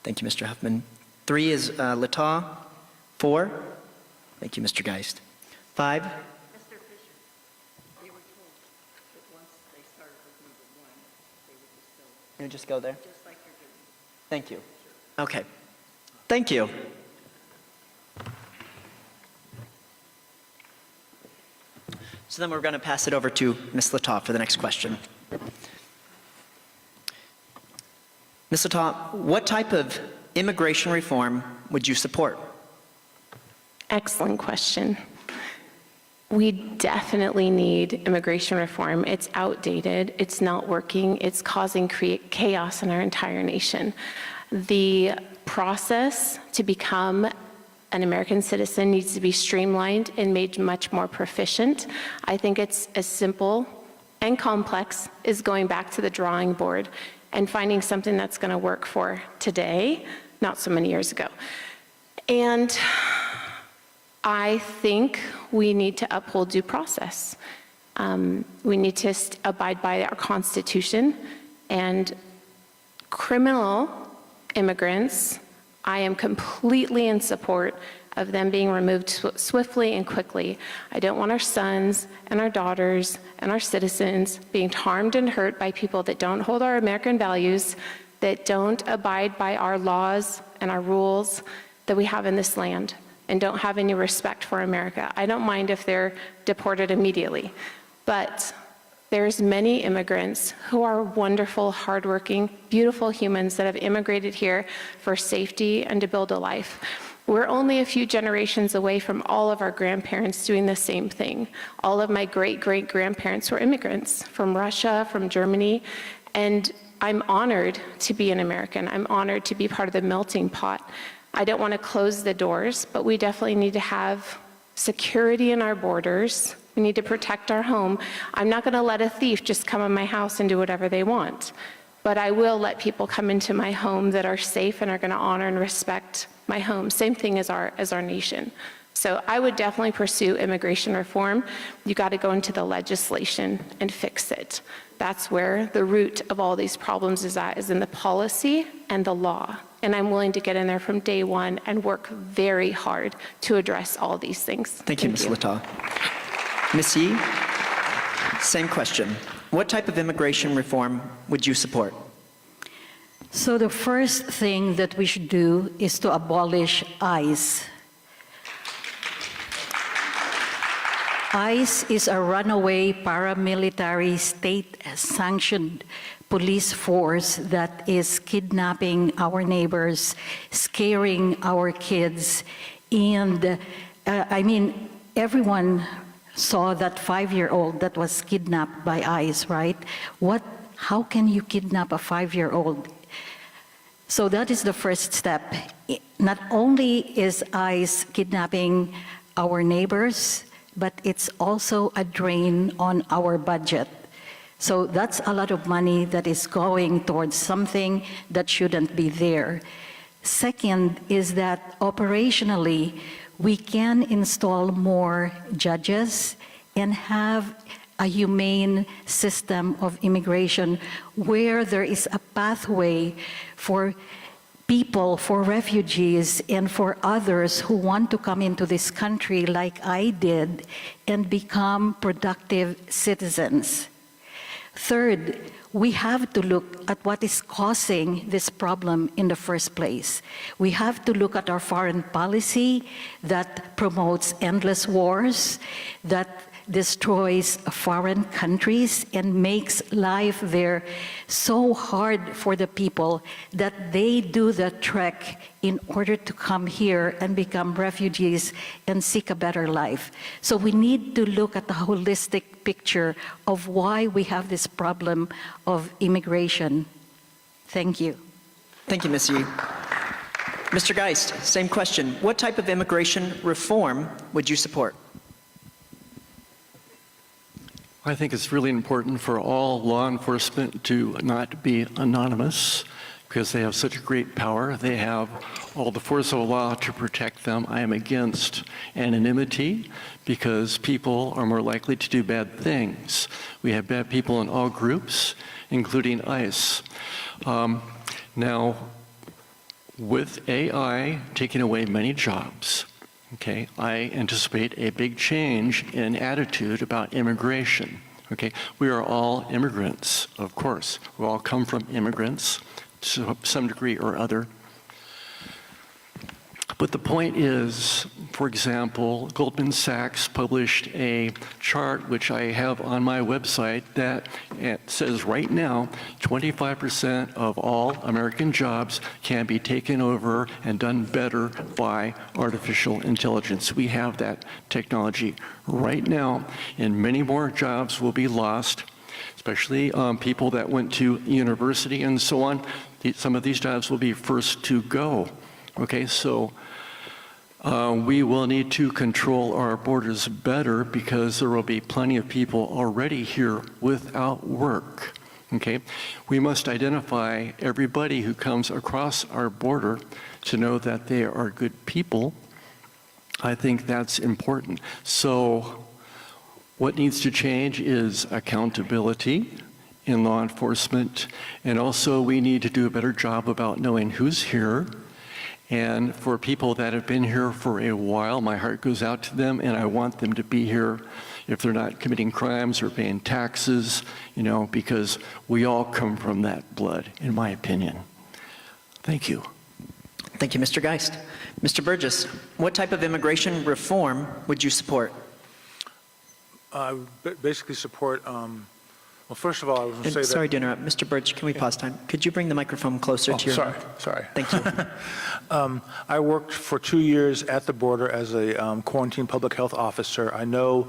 Thank you, Mr. Huffman. 3 is Lata. 4? Thank you, Mr. Geist. 5? You just go there? Just like you're doing. Thank you. Okay. Thank you. So then we're going to pass it over to Ms. Lata for the next question. Ms. Lata, what type of immigration reform would you support? Excellent question. We definitely need immigration reform. It's outdated, it's not working, it's causing chaos in our entire nation. The process to become an American citizen needs to be streamlined and made much more proficient. I think it's as simple and complex as going back to the drawing board and finding something that's going to work for today, not so many years ago. And I think we need to uphold due process. We need to abide by our Constitution, and criminal immigrants, I am completely in support of them being removed swiftly and quickly. I don't want our sons and our daughters and our citizens being harmed and hurt by people that don't hold our American values, that don't abide by our laws and our rules that we have in this land, and don't have any respect for America. I don't mind if they're deported immediately, but there's many immigrants who are wonderful, hardworking, beautiful humans that have immigrated here for safety and to build a life. We're only a few generations away from all of our grandparents doing the same thing. All of my great-great-grandparents were immigrants from Russia, from Germany, and I'm honored to be an American. I'm honored to be part of the melting pot. I don't want to close the doors, but we definitely need to have security in our borders. We need to protect our home. I'm not going to let a thief just come in my house and do whatever they want, but I will let people come into my home that are safe and are going to honor and respect my home. Same thing as our nation. So I would definitely pursue immigration reform. You got to go into the legislation and fix it. That's where the root of all these problems is at, is in the policy and the law. And I'm willing to get in there from day one and work very hard to address all these things. Thank you, Ms. Lata. Ms. Yee, same question. What type of immigration reform would you support? So the first thing that we should do is to abolish ICE. ICE is a runaway paramilitary state-sanctioned police force that is kidnapping our neighbors, scaring our kids, and everyone saw that 5-year-old that was kidnapped by ICE, right? How can you kidnap a 5-year-old? So that is the first step. Not only is ICE kidnapping our neighbors, but it's also a drain on our budget. So that's a lot of money that is going towards something that shouldn't be there. Second is that operationally, we can install more judges and have a humane system of immigration where there is a pathway for people, for refugees, and for others who want to come into this country like I did and become productive citizens. Third, we have to look at what is causing this problem in the first place. We have to look at our foreign policy that promotes endless wars, that destroys foreign countries and makes life there so hard for the people that they do the trek in order to come here and become refugees and seek a better life. So we need to look at the holistic picture of why we have this problem of immigration. Thank you. Thank you, Ms. Yee. Mr. Geist, same question. What type of immigration reform would you support? I think it's really important for all law enforcement to not be anonymous because they have such great power. They have all the force of law to protect them. I am against anonymity because people are more likely to do bad things. We have bad people in all groups, including ICE. Now, with AI taking away many jobs, okay, I anticipate a big change in attitude about immigration. Okay, we are all immigrants, of course. We all come from immigrants to some degree or other. But the point is, for example, Goldman Sachs published a chart, which I have on my website, that it says right now 25% of all American jobs can be taken over and done better by artificial intelligence. We have that technology right now, and many more jobs will be lost, especially people that went to university and so on. Some of these jobs will be first to go. Okay, so we will need to control our borders better because there will be plenty of people already here without work. Okay, we must identify everybody who comes across our border to know that they are good people. I think that's important. So what needs to change is accountability in law enforcement, and also we need to do a better job about knowing who's here. And for people that have been here for a while, my heart goes out to them, and I want them to be here if they're not committing crimes or paying taxes, you know, because we all come from that blood, in my opinion. Thank you. Thank you, Mr. Geist. Mr. Burgess, what type of immigration reform would you support? I basically support, well, first of all, I was going to say that... Sorry to interrupt. Mr. Burgess, can we pause time? Could you bring the microphone closer to your mouth? Sorry. Thank you. I worked for 2 years at the border as a quarantine public health officer. I know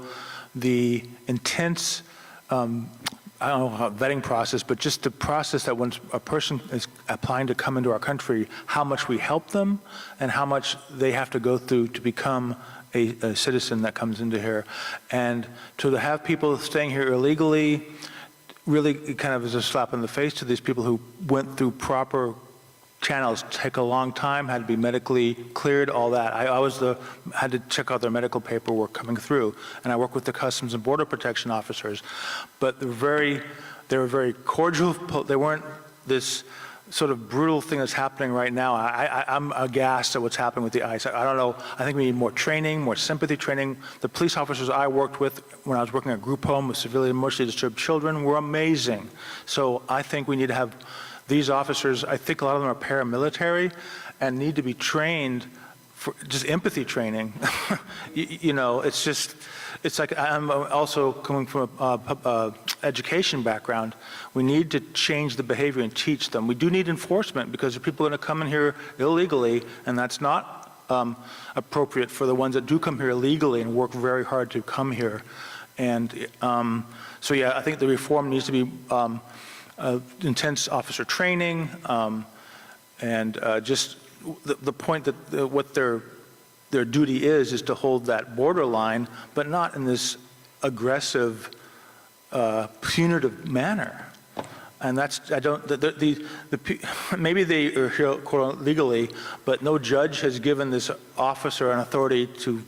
the intense, I don't know how vetting process, but just the process that when a person is applying to come into our country, how much we help them and how much they have to go through to become a citizen that comes into here. And to have people staying here illegally, really it kind of is a slap in the face to these people who went through proper channels, take a long time, had to be medically cleared, all that. I had to check out their medical paperwork coming through, and I work with the Customs and Border Protection officers. But they were very cordial. They weren't this sort of brutal thing that's happening right now, I'm aghast at what's happening with the ICE. I don't know. I think we need more training, more sympathy training. The police officers I worked with when I was working at a group home with severely emotionally disturbed children were amazing. So I think we need to have these officers, I think a lot of them are paramilitary and need to be trained for just empathy training. You know, it's just, it's like, I'm also coming from a education background. We need to change the behavior and teach them. We do need enforcement because people are going to come in here illegally, and that's not appropriate for the ones that do come here illegally and work very hard to come here. And so yeah, I think the reform needs to be intense officer training, and just the point that what their duty is to hold that borderline, but not in this aggressive, punitive manner. And that's, I don't, maybe they are here quote, legally, but no judge has given this officer an authority to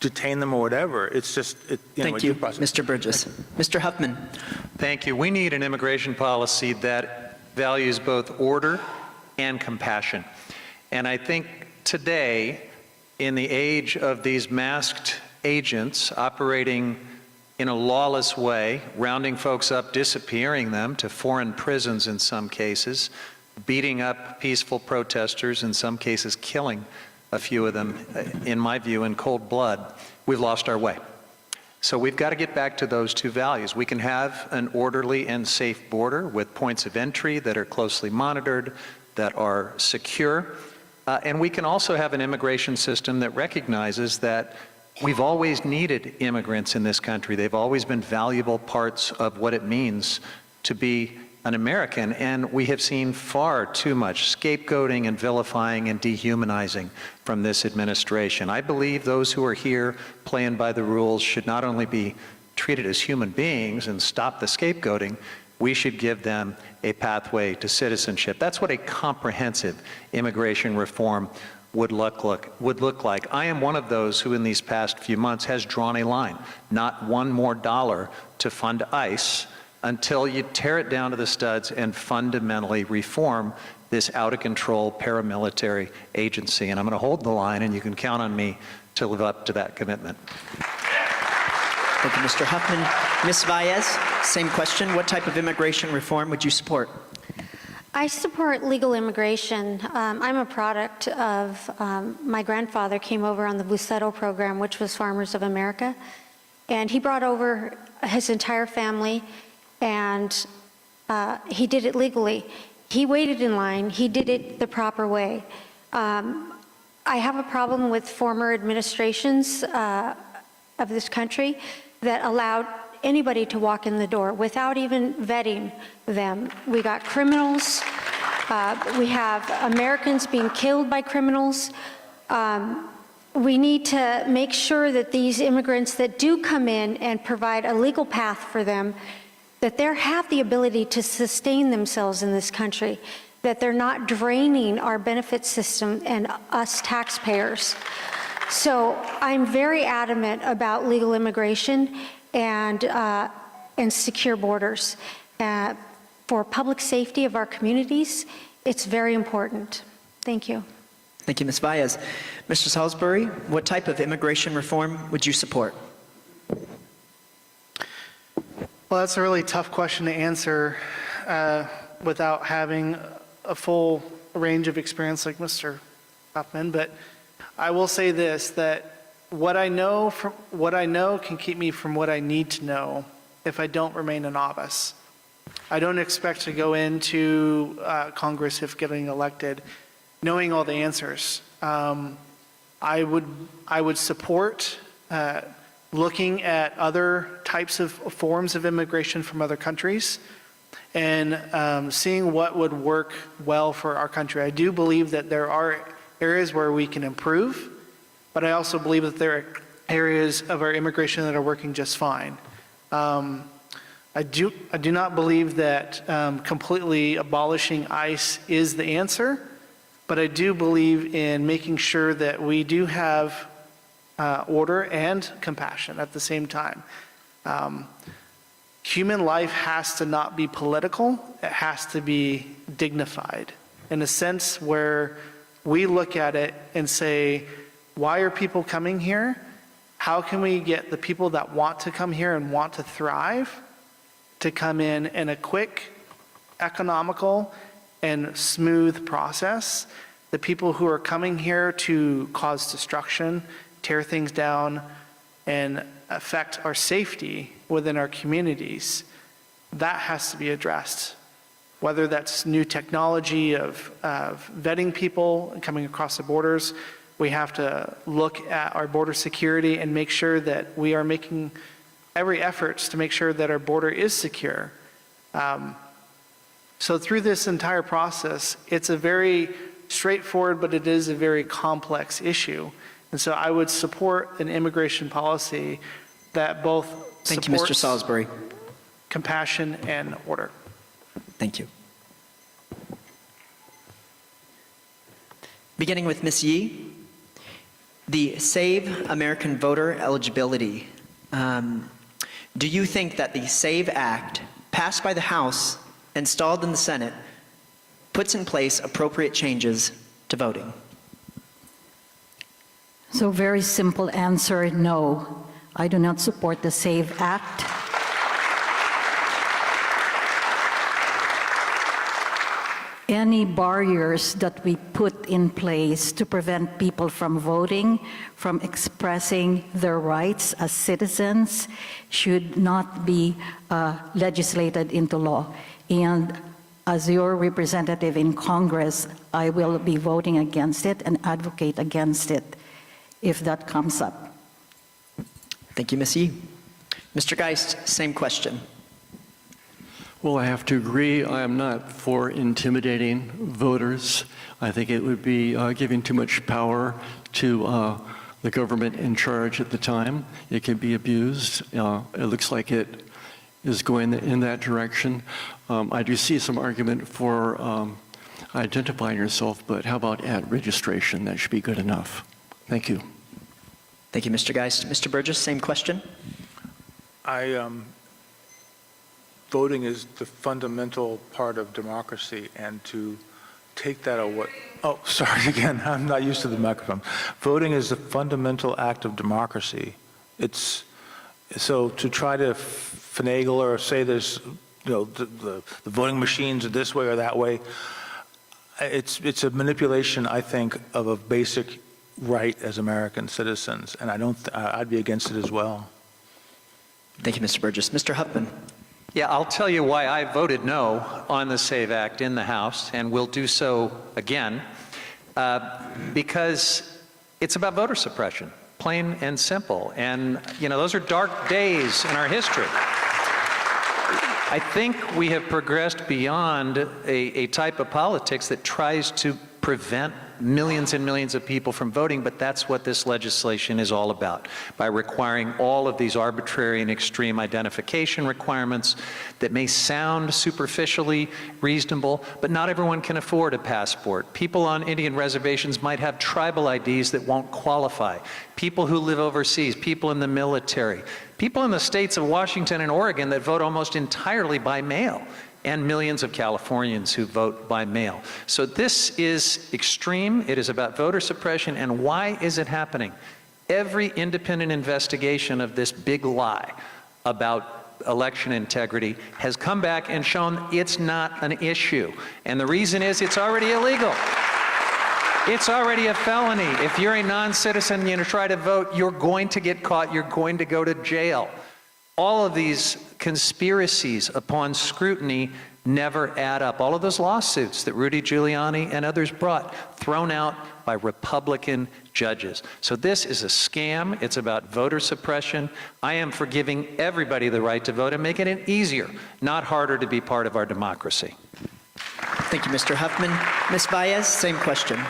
detain them or whatever. It's just, Thank you, Mr. Burgess. Mr. Huffman. Thank you. We need an immigration policy that values both order and compassion. And I think today, in the age of these masked agents operating in a lawless way, rounding folks up, disappearing them to foreign prisons in some cases, beating up peaceful protesters, in some cases killing a few of them, in my view, in cold blood, we've lost our way. So we've got to get back to those two values. We can have an orderly and safe border with points of entry that are closely monitored, that are secure, and we can also have an immigration system that recognizes that we've always needed immigrants in this country. They've always been valuable parts of what it means to be an American, and we have seen far too much scapegoating and vilifying and dehumanizing from this administration. I believe those who are here playing by the rules should not only be treated as human beings and stop the scapegoating, we should give them a pathway to citizenship. That's what a comprehensive immigration reform would look like. I am one of those who in these past few months has drawn a line, not one more dollar to fund ICE until you tear it down to the studs and fundamentally reform this out-of-control paramilitary agency. And I'm going to hold the line, and you can count on me to live up to that commitment. Thank you, Mr. Huffman. Ms. Valles, same question. What type of immigration reform would you support? I support legal immigration. I'm a product of, my grandfather came over on the Bucetto program, which was Farmers of America, and he brought over his entire family, and he did it legally. He waited in line. He did it the proper way. I have a problem with former administrations of this country that allowed anybody to walk in the door without even vetting them. We got criminals. We have Americans being killed by criminals. We need to make sure that these immigrants that do come in and provide a legal path for them, that they have the ability to sustain themselves in this country, that they're not draining our benefit system and us taxpayers. So I'm very adamant about legal immigration and secure borders. For public safety of our communities, it's very important. Thank you. Thank you, Ms. Valles. Mr. Salisbury, what type of immigration reform would you support? Well, that's a really tough question to answer without having a full range of experience like Mr. Hoffman, but I will say this, that what I know can keep me from what I need to know if I don't remain a novice. I don't expect to go into Congress if getting elected knowing all the answers. I would support looking at other types of forms of immigration from other countries and seeing what would work well for our country. I do believe that there are areas where we can improve, but I also believe that there are areas of our immigration that are working just fine. I do not believe that completely abolishing ICE is the answer, but I do believe in making sure that we do have order and compassion at the same time. human life has to not be political, it has to be dignified, in a sense where we look at it and say, why are people coming here? How can we get the people that want to come here and want to thrive to come in a quick, economical, and smooth process? The people who are coming here to cause destruction, tear things down, and affect our safety within our communities, that has to be addressed. Whether that's new technology of vetting people and coming across the borders, we have to look at our border security and make sure that we are making every effort to make sure that our border is secure. So through this entire process, it's a very straightforward, but it is a very complex issue. And so I would support an immigration policy that both Thank you, Mr. supports Salisbury. compassion and order. Thank you. Beginning with Ms. Yee, the Save American Voter Eligibility. Do you think that the SAVE Act, passed by the House and stalled in the Senate, puts in place appropriate changes to voting? So very simple answer, no. I do not support the SAVE Act. Any barriers that we put in place to prevent people from voting, from expressing their rights as citizens, should not be legislated into law. And as your representative in Congress, I will be voting against it and advocate against it if that comes up. Thank you, Ms. Yee. Mr. Geist, same question. Well, I have to agree. I am not for intimidating voters. I think it would be giving too much power to the government in charge at the time. It can be abused. It looks like it is going in that direction. I do see some argument for identifying yourself, but how about at registration? That should be good enough. Thank you. Thank you, Mr. Geist. Mr. Burgess, same question. Voting is the fundamental part of democracy, and to take that away, oh, sorry again, I'm not used to the microphone. Voting is a fundamental act of democracy. It's, so to try to finagle or say there's, you know, the voting machines are this way or that way, it's a manipulation, I think, of a basic right as American citizens, and I'd be against it as well. Thank you, Mr. Burgess. Mr. Huffman. Yeah, I'll tell you why I voted no on the SAVE Act in the House, and will do so again, because it's about voter suppression, plain and simple. And, you know, those are dark days in our history. I think we have progressed beyond a type of politics that tries to prevent millions and millions of people from voting, but that's what this legislation is all about, by requiring all of these arbitrary and extreme identification requirements that may sound superficially reasonable, but not everyone can afford a passport. People on Indian reservations might have tribal IDs that won't qualify. People who live overseas, people in the military, people in the states of Washington and Oregon that vote almost entirely by mail, and millions of Californians who vote by mail. So this is extreme. It is about voter suppression. And why is it happening? Every independent investigation of this big lie about election integrity has come back and shown it's not an issue. And the reason is it's already illegal. It's already a felony. If you're a non-citizen and you try to vote, you're going to get caught. You're going to go to jail. All of these conspiracies upon scrutiny never add up. All of those lawsuits that Rudy Giuliani and others brought, thrown out by Republican judges. So this is a scam. It's about voter suppression. I am for giving everybody the right to vote and making it easier, not harder, to be part of our democracy. Thank you, Mr. Huffman. Ms. Baez, same question.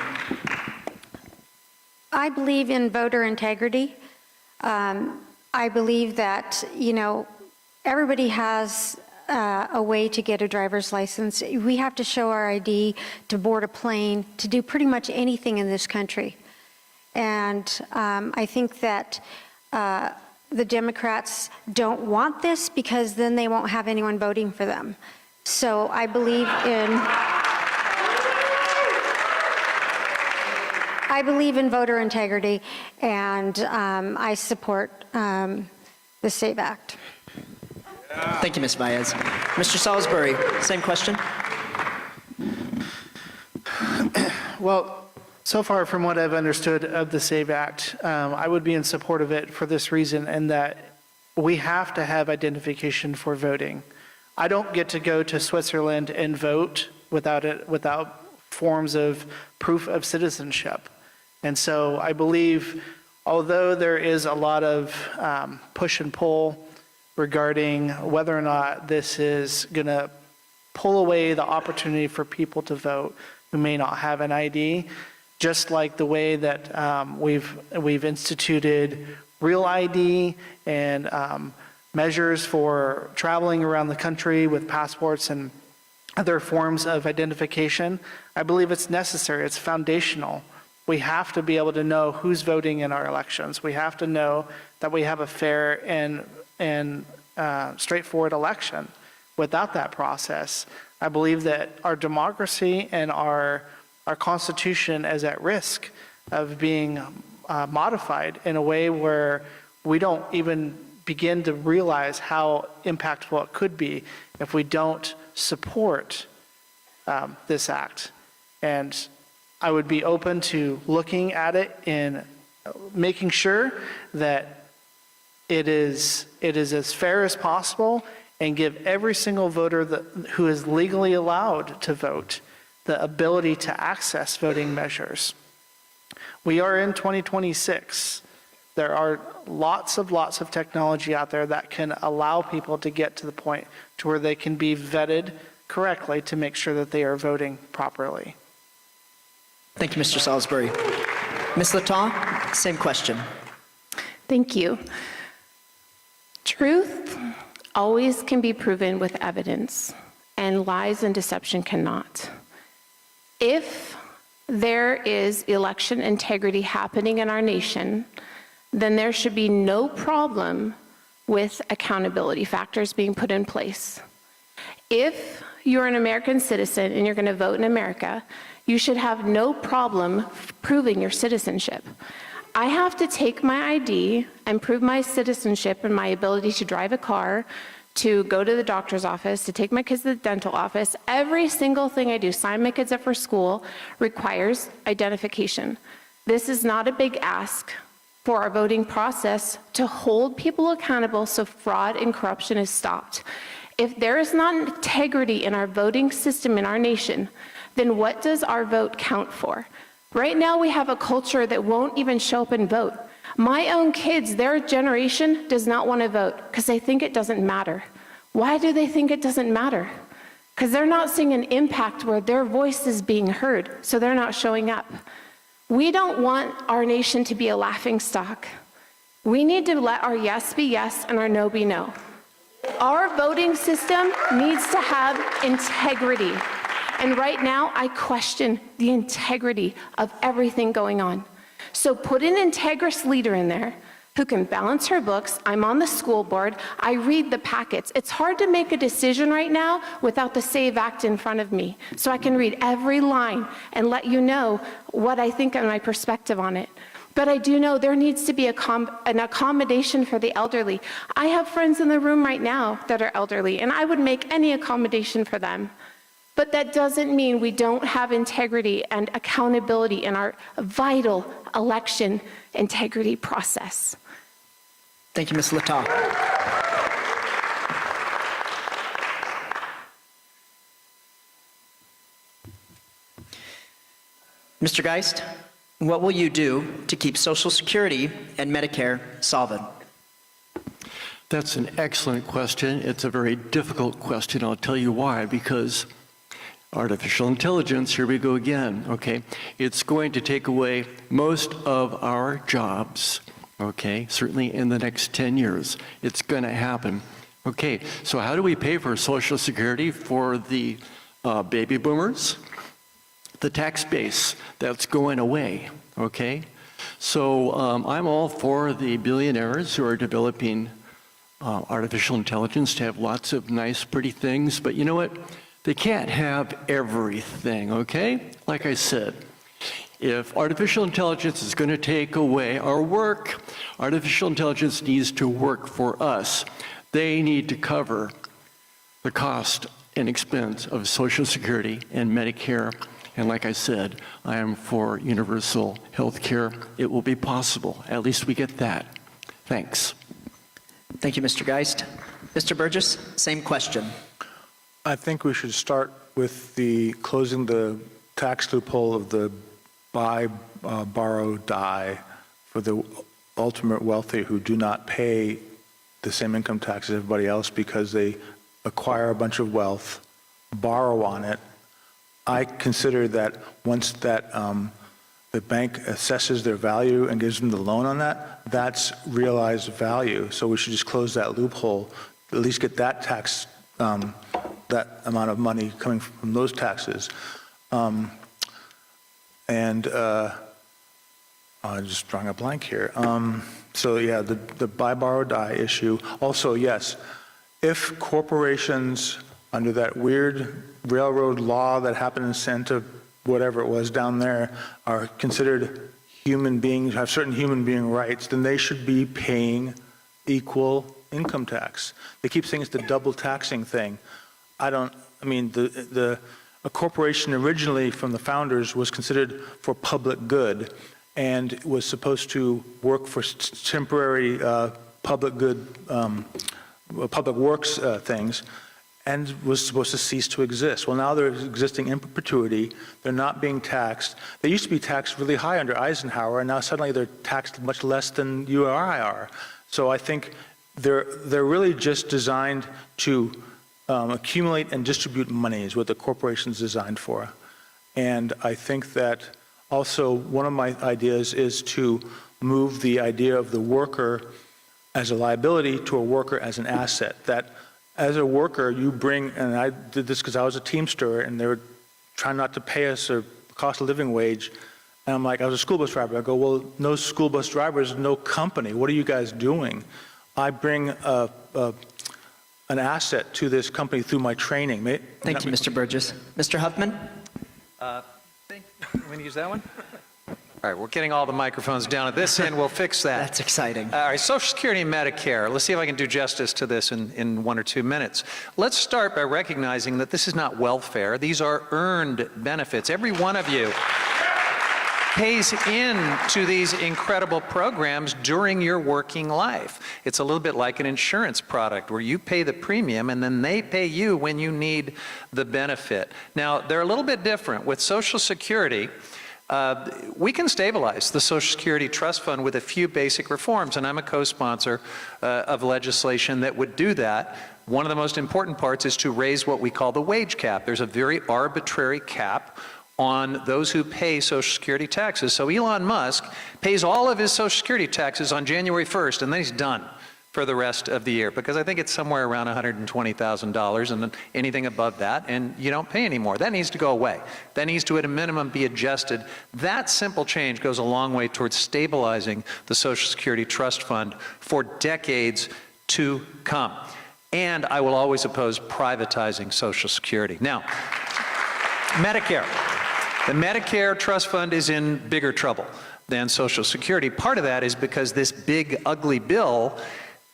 I believe in voter integrity. I believe that, you know, everybody has a way to get a driver's license. We have to show our ID to board a plane, to do pretty much anything in this country. And I think that the Democrats don't want this because then they won't have anyone voting for them. So I believe in voter integrity, and I support the SAVE Act. Thank you, Ms. Baez. Mr. Salisbury, same question. Well, so far from what I've understood of the SAVE Act, I would be in support of it for this reason, and that we have to have identification for voting. I don't get to go to Switzerland and vote without forms of proof of citizenship. And so I believe, although there is a lot of push and pull regarding whether or not this is going to pull away the opportunity for people to vote who may not have an ID, just like the way that we've instituted real ID and measures for traveling around the country with passports and other forms of identification. I believe it's necessary. It's foundational. We have to be able to know who's voting in our elections. We have to know that we have a fair and straightforward election. Without that process, I believe that our democracy and our Constitution is at risk of being modified in a way where we don't even begin to realize how impactful it could be if we don't support this act. And I would be open to looking at it and making sure that it is as fair as possible and give every single voter who is legally allowed to vote the ability to access voting measures. We are in 2026. There are lots of technology out there that can allow people to get to the point to where they can be vetted correctly to make sure that they are voting properly. Thank you, Mr. Salisbury. Ms. Lataw, same question. Thank you. Truth always can be proven with evidence, and lies and deception cannot. If there is election integrity happening in our nation, then there should be no problem with accountability factors being put in place. If you're an American citizen and you're going to vote in America, you should have no problem proving your citizenship. I have to take my ID and prove my citizenship and my ability to drive a car, to go to the doctor's office, to take my kids to the dental office. Every single thing I do, sign my kids up for school, requires identification. This is not a big ask for our voting process to hold people accountable so fraud and corruption is stopped. If there is not integrity in our voting system in our nation, then what does our vote count for? Right now we have a culture that won't even show up and vote. My own kids, their generation, does not want to vote because they think it doesn't matter. Why do they think it doesn't matter? Because they're not seeing an impact where their voice is being heard, so they're not showing up. We don't want our nation to be a laughingstock. We need to let our yes be yes and our no be no. Our voting system needs to have integrity. And right now, I question the integrity of everything going on. So put an integrous leader in there who can balance her books. I'm on the school board. I read the packets. It's hard to make a decision right now without the SAVE Act in front of me. So I can read every line and let you know what I think and my perspective on it. But I do know there needs to be an accommodation for the elderly. I have friends in the room right now that are elderly, and I would make any accommodation for them. But that doesn't mean we don't have integrity and accountability in our vital election integrity process. Thank you, Ms. Lataw. Mr. Geist, what will you do to keep Social Security and Medicare solvent? That's an excellent question. It's a very difficult question. I'll tell you why. Because artificial intelligence, here we go again, okay? It's going to take away most of our jobs, okay? Certainly in the next 10 years, it's going to happen. Okay, so how do we pay for Social Security for the baby boomers? The tax base, that's going away, okay? So I'm all for the billionaires who are developing artificial intelligence to have lots of nice, pretty things, but you know what? They can't have everything, okay? Like I said, if artificial intelligence is going to take away our work, artificial intelligence needs to work for us. They need to cover the cost and expense of Social Security and Medicare. And like I said, I am for universal health care. It will be possible. At least we get that. Thanks. Thank you, Mr. Geist. Mr. Burgess, same question. I think we should start with the closing the tax loophole of the buy, borrow, die for the ultimate wealthy who do not pay the same income tax as everybody else because they acquire a bunch of wealth, borrow on it. I consider that once that the bank assesses their value and gives them the loan on that, that's realized value. So we should just close that loophole, at least get that tax, that amount of money coming from those taxes. I'm just drawing a blank here. So yeah, the buy, borrow, die issue. Also, yes, if corporations under that weird railroad law that happened in Santa, whatever it was down there, are considered human beings, have certain human being rights, then they should be paying equal income tax. They keep saying it's the double taxing thing. A corporation originally from the founders was considered for public good and was supposed to work for temporary public good, public works things, and was supposed to cease to exist. Well, now they're existing in perpetuity. They're not being taxed. They used to be taxed really high under Eisenhower, and now suddenly they're taxed much less than you or I are. So I think they're really just designed to accumulate and distribute money is what the corporation's designed for. And I think that also one of my ideas is to move the idea of the worker as a liability to a worker as an asset. That as a worker, you bring, and I did this because I was a Teamster and they were trying not to pay us a cost of living wage. And I'm like, I was a school bus driver. I go, well, no school bus drivers, no company. What are you guys doing? I bring an asset to this company through my training. Thank you, Mr. Burgess. Mr. Huffman? I'm going to use that one. All right, we're getting all the microphones down at this end. We'll fix that. That's exciting. All right, Social Security and Medicare. Let's see if I can do justice to this in 1 or 2 minutes. Let's start by recognizing that this is not welfare. These are earned benefits. Every one of you pays into these incredible programs during your working life. It's a little bit like an insurance product where you pay the premium and then they pay you when you need the benefit. Now, they're a little bit different. With Social Security, we can stabilize the Social Security Trust Fund with a few basic reforms, and I'm a co-sponsor of legislation that would do that. One of the most important parts is to raise what we call the wage cap. There's a very arbitrary cap on those who pay Social Security taxes. So Elon Musk pays all of his Social Security taxes on January 1st, and then he's done for the rest of the year, because I think it's somewhere around $120,000, and anything above that, and you don't pay anymore. That needs to go away. That needs to, at a minimum, be adjusted. That simple change goes a long way towards stabilizing the Social Security Trust Fund for decades to come. And I will always oppose privatizing Social Security. Now, Medicare. The Medicare Trust Fund is in bigger trouble than Social Security. Part of that is because this big, ugly bill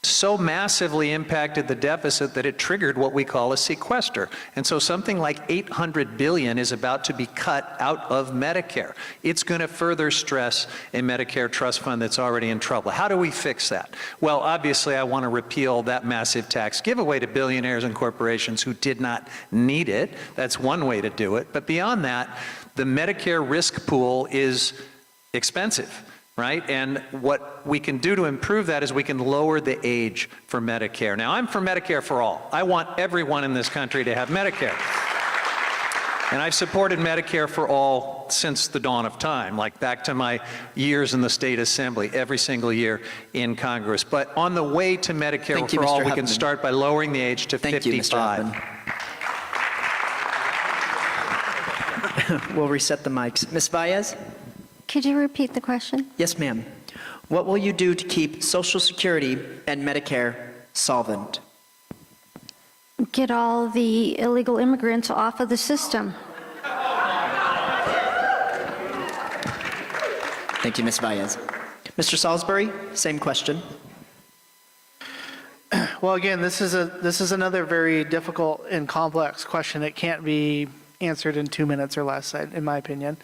so massively impacted the deficit that it triggered what we call a sequester. And so something like $800 billion is about to be cut out of Medicare. It's going to further stress a Medicare trust fund that's already in trouble. How do we fix that? Well, obviously, I want to repeal that massive tax giveaway to billionaires and corporations who did not need it. That's one way to do it. But beyond that, the Medicare risk pool is expensive, right? And what we can do to improve that is we can lower the age for Medicare. Now, I'm for Medicare for all. I want everyone in this country to have Medicare. And I've supported Medicare for all since the dawn of time, like back to my years in the state assembly, every single year in Congress. But on the way to Medicare for all, we can start by lowering the age to 55. We'll reset the mics. Ms. Baez? Could you repeat the question? Yes, ma'am. What will you do to keep Social Security and Medicare solvent? Get all the illegal immigrants off of the system. Thank you, Ms. Valles. Mr. Salisbury, same question. Well, again, this is another very difficult and complex question. It can't be answered in 2 minutes or less, in my opinion.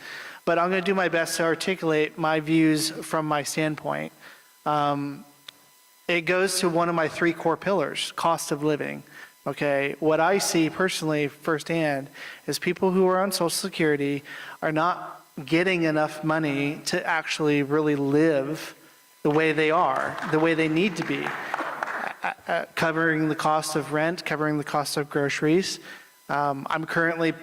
But I'm going to do my best to articulate my views from my standpoint. It goes to one of my 3 core pillars, cost of living. Okay, what I see personally firsthand is people who are on Social Security are not getting enough money to actually really live the way they are, the way they need to be. Covering the cost of rent, covering the cost of groceries. I'm currently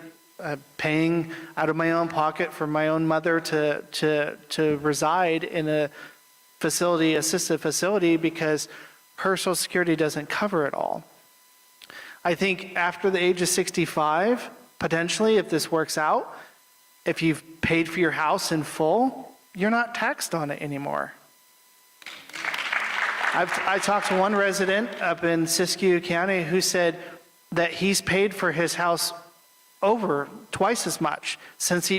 paying out of my own pocket for my own mother to reside in a facility, assisted facility, because her Social Security doesn't cover it all. I think after the age of 65, potentially, if this works out, if you've paid for your house in full, you're not taxed on it anymore. I talked to one resident up in Siskiyou County who said that he's paid for his house over twice as much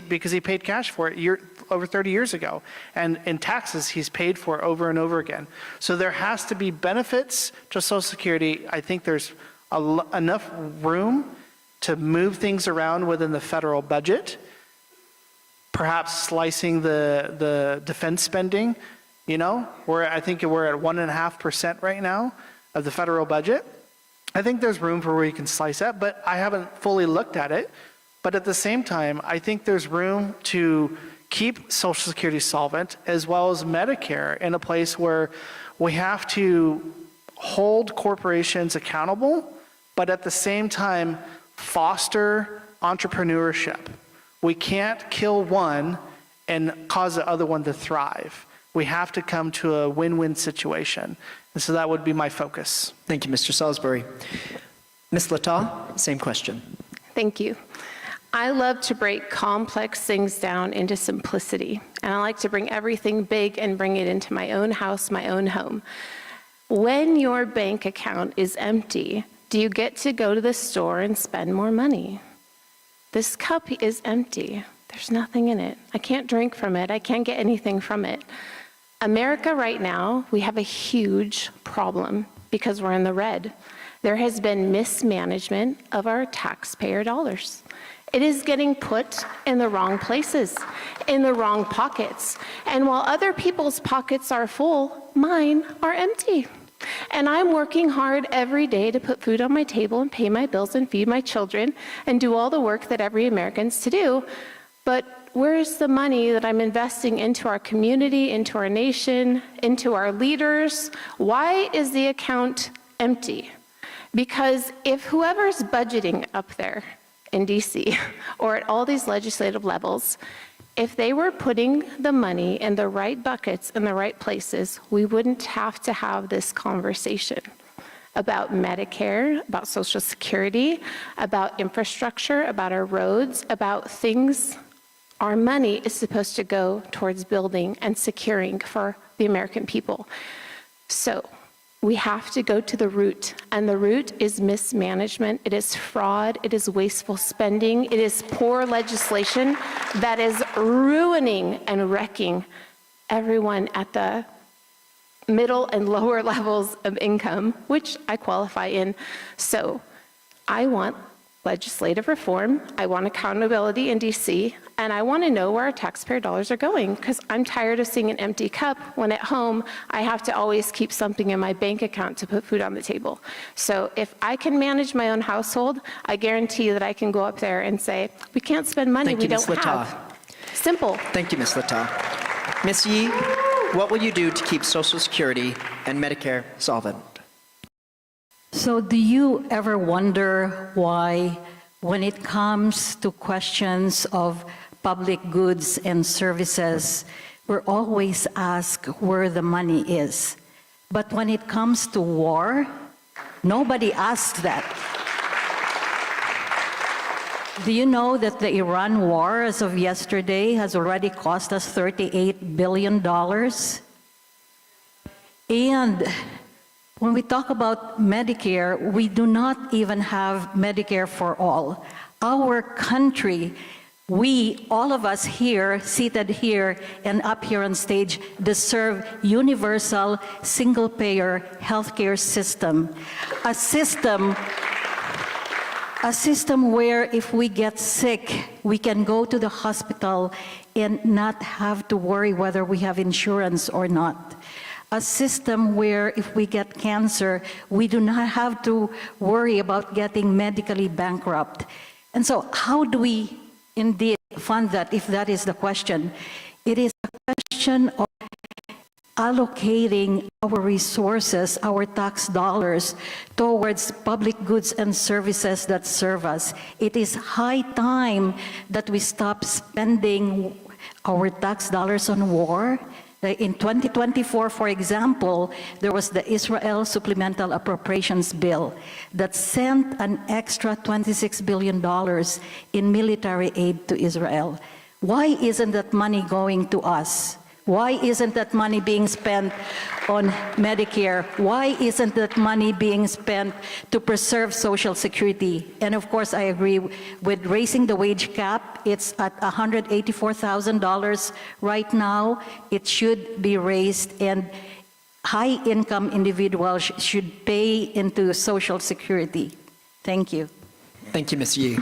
because he paid cash for it over 30 years ago. And in taxes, he's paid for over and over again. So there has to be benefits to Social Security. I think there's enough room to move things around within the federal budget, perhaps slicing the defense spending. You know, I think we're at 1.5% right now of the federal budget. I think there's room for where you can slice that, but I haven't fully looked at it. But at the same time, I think there's room to keep Social Security solvent as well as Medicare in a place where we have to hold corporations accountable, but at the same time, foster entrepreneurship. We can't kill one and cause the other one to thrive. We have to come to a win-win situation. And so that would be my focus. Thank you, Mr. Salisbury. Ms. Lata, same question. Thank you. I love to break complex things down into simplicity, and I like to bring everything big and bring it into my own house, my own home. When your bank account is empty, do you get to go to the store and spend more money? This cup is empty. There's nothing in it. I can't drink from it. I can't get anything from it. America right now, we have a huge problem because we're in the red. There has been mismanagement of our taxpayer dollars. It is getting put in the wrong places, in the wrong pockets. And while other people's pockets are full, mine are empty. And I'm working hard every day to put food on my table and pay my bills and feed my children and do all the work that every American's to do. But where's the money that I'm investing into our community, into our nation, into our leaders? Why is the account empty? Because if whoever's budgeting up there in DC or at all these legislative levels, if they were putting the money in the right buckets in the right places, we wouldn't have to have this conversation about Medicare, about Social Security, about infrastructure, about our roads, about things. Our money is supposed to go towards building and securing for the American people. So we have to go to the root, and the root is mismanagement, it is fraud, it is wasteful spending, it is poor legislation that is ruining and wrecking everyone at the middle and lower levels of income, which I qualify in. So I want legislative reform, I want accountability in DC, and I want to know where our taxpayer dollars are going, because I'm tired of seeing an empty cup when at home I have to always keep something in my bank account to put food on the table. So if I can manage my own household, I guarantee that I can go up there and say, we can't spend money we don't have. Simple. Thank you, Ms. Lata. Ms. Yee, what will you do to keep Social Security and Medicare solvent? So do you ever wonder why, when it comes to questions of public goods and services, we're always asked where the money is? But when it comes to war, nobody asks that. Do you know that the Iran war, as of yesterday, has already cost us $38 billion? And when we talk about Medicare, we do not even have Medicare for all. Our country, we, all of us here, seated here and up here on stage, deserve universal, single-payer healthcare system. A system where if we get sick, we can go to the hospital and not have to worry whether we have insurance or not. A system where if we get cancer, we do not have to worry about getting medically bankrupt. And so how do we indeed fund that, if that is the question? It is a question of allocating our resources, our tax dollars, towards public goods and services that serve us. It is high time that we stop spending our tax dollars on war. In 2024, for example, there was the Israel Supplemental Appropriations Bill that sent an extra $26 billion in military aid to Israel. Why isn't that money going to us? Why isn't that money being spent on Medicare? Why isn't that money being spent to preserve Social Security? And of course, I agree with raising the wage cap. It's at $184,000 right now. It should be raised, and high-income individuals should pay into Social Security. Thank you. Thank you, Ms. Yu.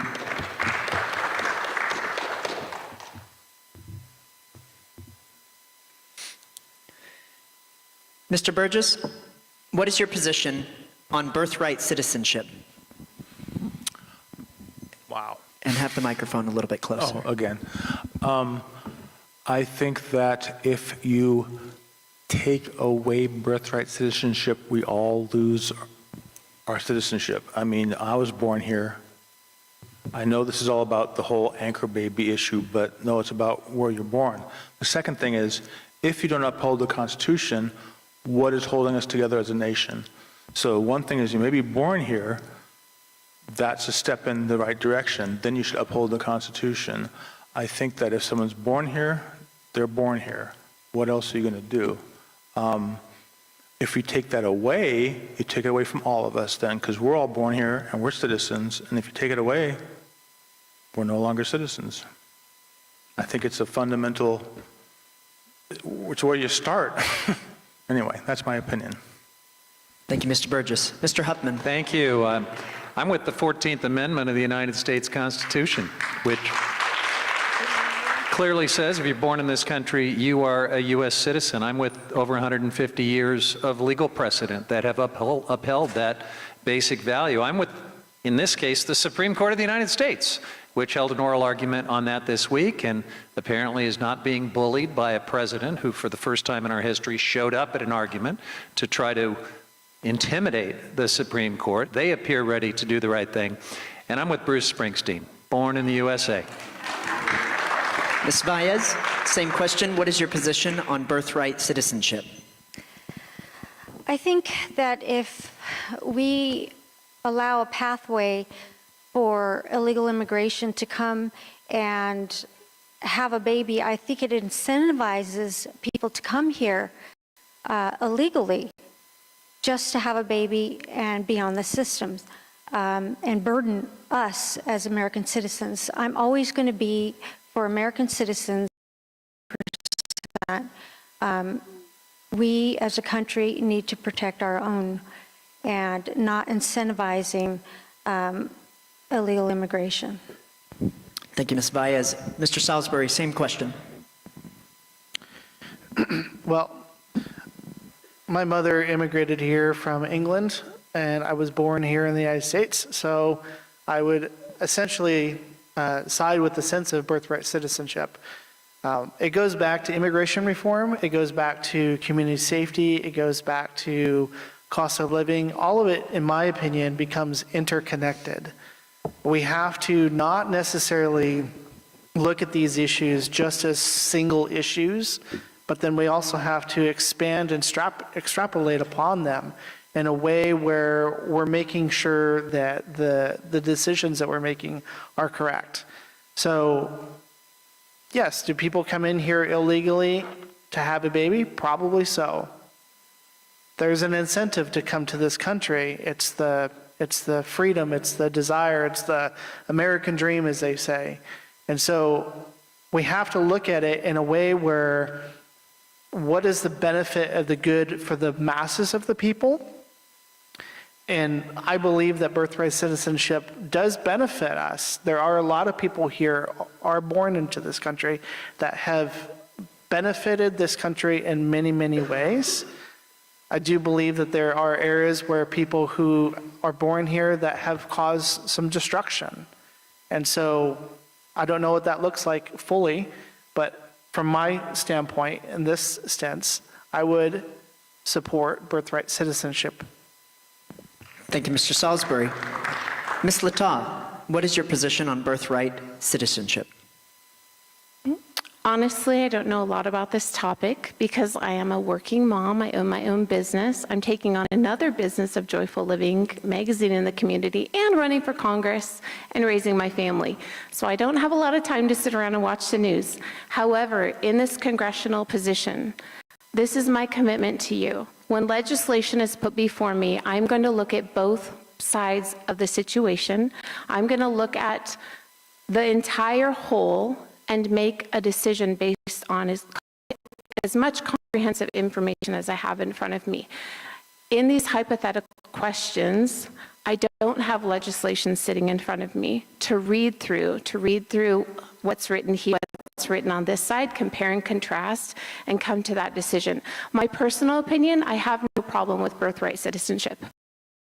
Mr. Burgess, what is your position on birthright citizenship? Wow. And have the microphone a little bit closer. Oh, again. I think that if you take away birthright citizenship, we all lose our citizenship. I mean, I was born here. I know this is all about the whole anchor baby issue, but no, it's about where you're born. The second thing is, if you don't uphold the Constitution, what is holding us together as a nation? So one thing is, you may be born here, that's a step in the right direction, then you should uphold the Constitution. I think that if someone's born here, they're born here. What else are you going to do? If you take that away, you take it away from all of us then, because we're all born here and we're citizens, and if you take it away, we're no longer citizens. I think it's a fundamental, it's where you start. Anyway, that's my opinion. Thank you, Mr. Burgess. Mr. Huffman. Thank you. I'm with the 14th Amendment of the United States Constitution, which clearly says if you're born in this country, you are a U.S. citizen. I'm with over 150 years of legal precedent that have upheld that basic value. I'm with, in this case, the Supreme Court of the United States, which held an oral argument on that this week and apparently is not being bullied by a president who, for the first time in our history, showed up at an argument to try to intimidate the Supreme Court. They appear ready to do the right thing. And I'm with Bruce Springsteen, born in the USA. Ms. Baez, same question. What is your position on birthright citizenship? I think that if we allow a pathway for illegal immigration to come and have a baby, I think it incentivizes people to come here illegally just to have a baby and be on the systems and burden us as American citizens. I'm always going to be for American citizens. We as a country need to protect our own and not incentivizing illegal immigration. Thank you, Ms. Baez. Mr. Salisbury, same question. Well, my mother immigrated here from England, and I was born here in the United States, so I would essentially side with the sense of birthright citizenship. It goes back to immigration reform, it goes back to community safety, it goes back to cost of living. All of it, in my opinion, becomes interconnected. We have to not necessarily look at these issues just as single issues, but then we also have to expand and extrapolate upon them in a way where we're making sure that the decisions that we're making are correct. So, yes, do people come in here illegally to have a baby? Probably so. There's an incentive to come to this country. It's the freedom, it's the desire, it's the American dream, as they say. And so we have to look at it in a way where what is the benefit of the good for the masses of the people? And I believe that birthright citizenship does benefit us. There are a lot of people here are born into this country that have benefited this country in many, many ways. I do believe that there are areas where people who are born here that have caused some destruction. And so I don't know what that looks like fully, but from my standpoint, in this sense, I would support birthright citizenship. Thank you, Mr. Salisbury. Ms. Lata, what is your position on birthright citizenship? Honestly, I don't know a lot about this topic because I am a working mom. I own my own business. I'm taking on another business of Joyful Living magazine in the community and running for Congress and raising my family. So I don't have a lot of time to sit around and watch the news. However, in this congressional position, this is my commitment to you. When legislation is put before me, I'm going to look at both sides of the situation. I'm going to look at the entire whole and make a decision based on as much comprehensive information as I have in front of me. In these hypothetical questions, I don't have legislation sitting in front of me to read through what's written here, what's written on this side, compare and contrast, and come to that decision. My personal opinion, I have no problem with birthright citizenship.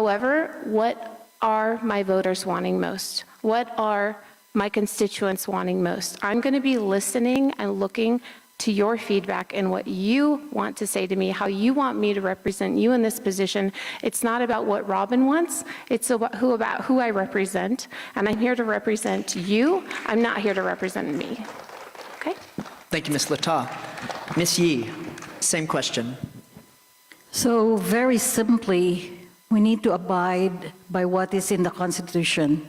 However, what are my voters wanting most? What are my constituents wanting most? I'm going to be listening and looking to your feedback and what you want to say to me, how you want me to represent you in this position. It's not about what Robin wants, it's about who I represent, and I'm here to represent you. I'm not here to represent me. Okay? Thank you, Ms. Lata. Ms. Yee, same question. So very simply, we need to abide by what is in the Constitution.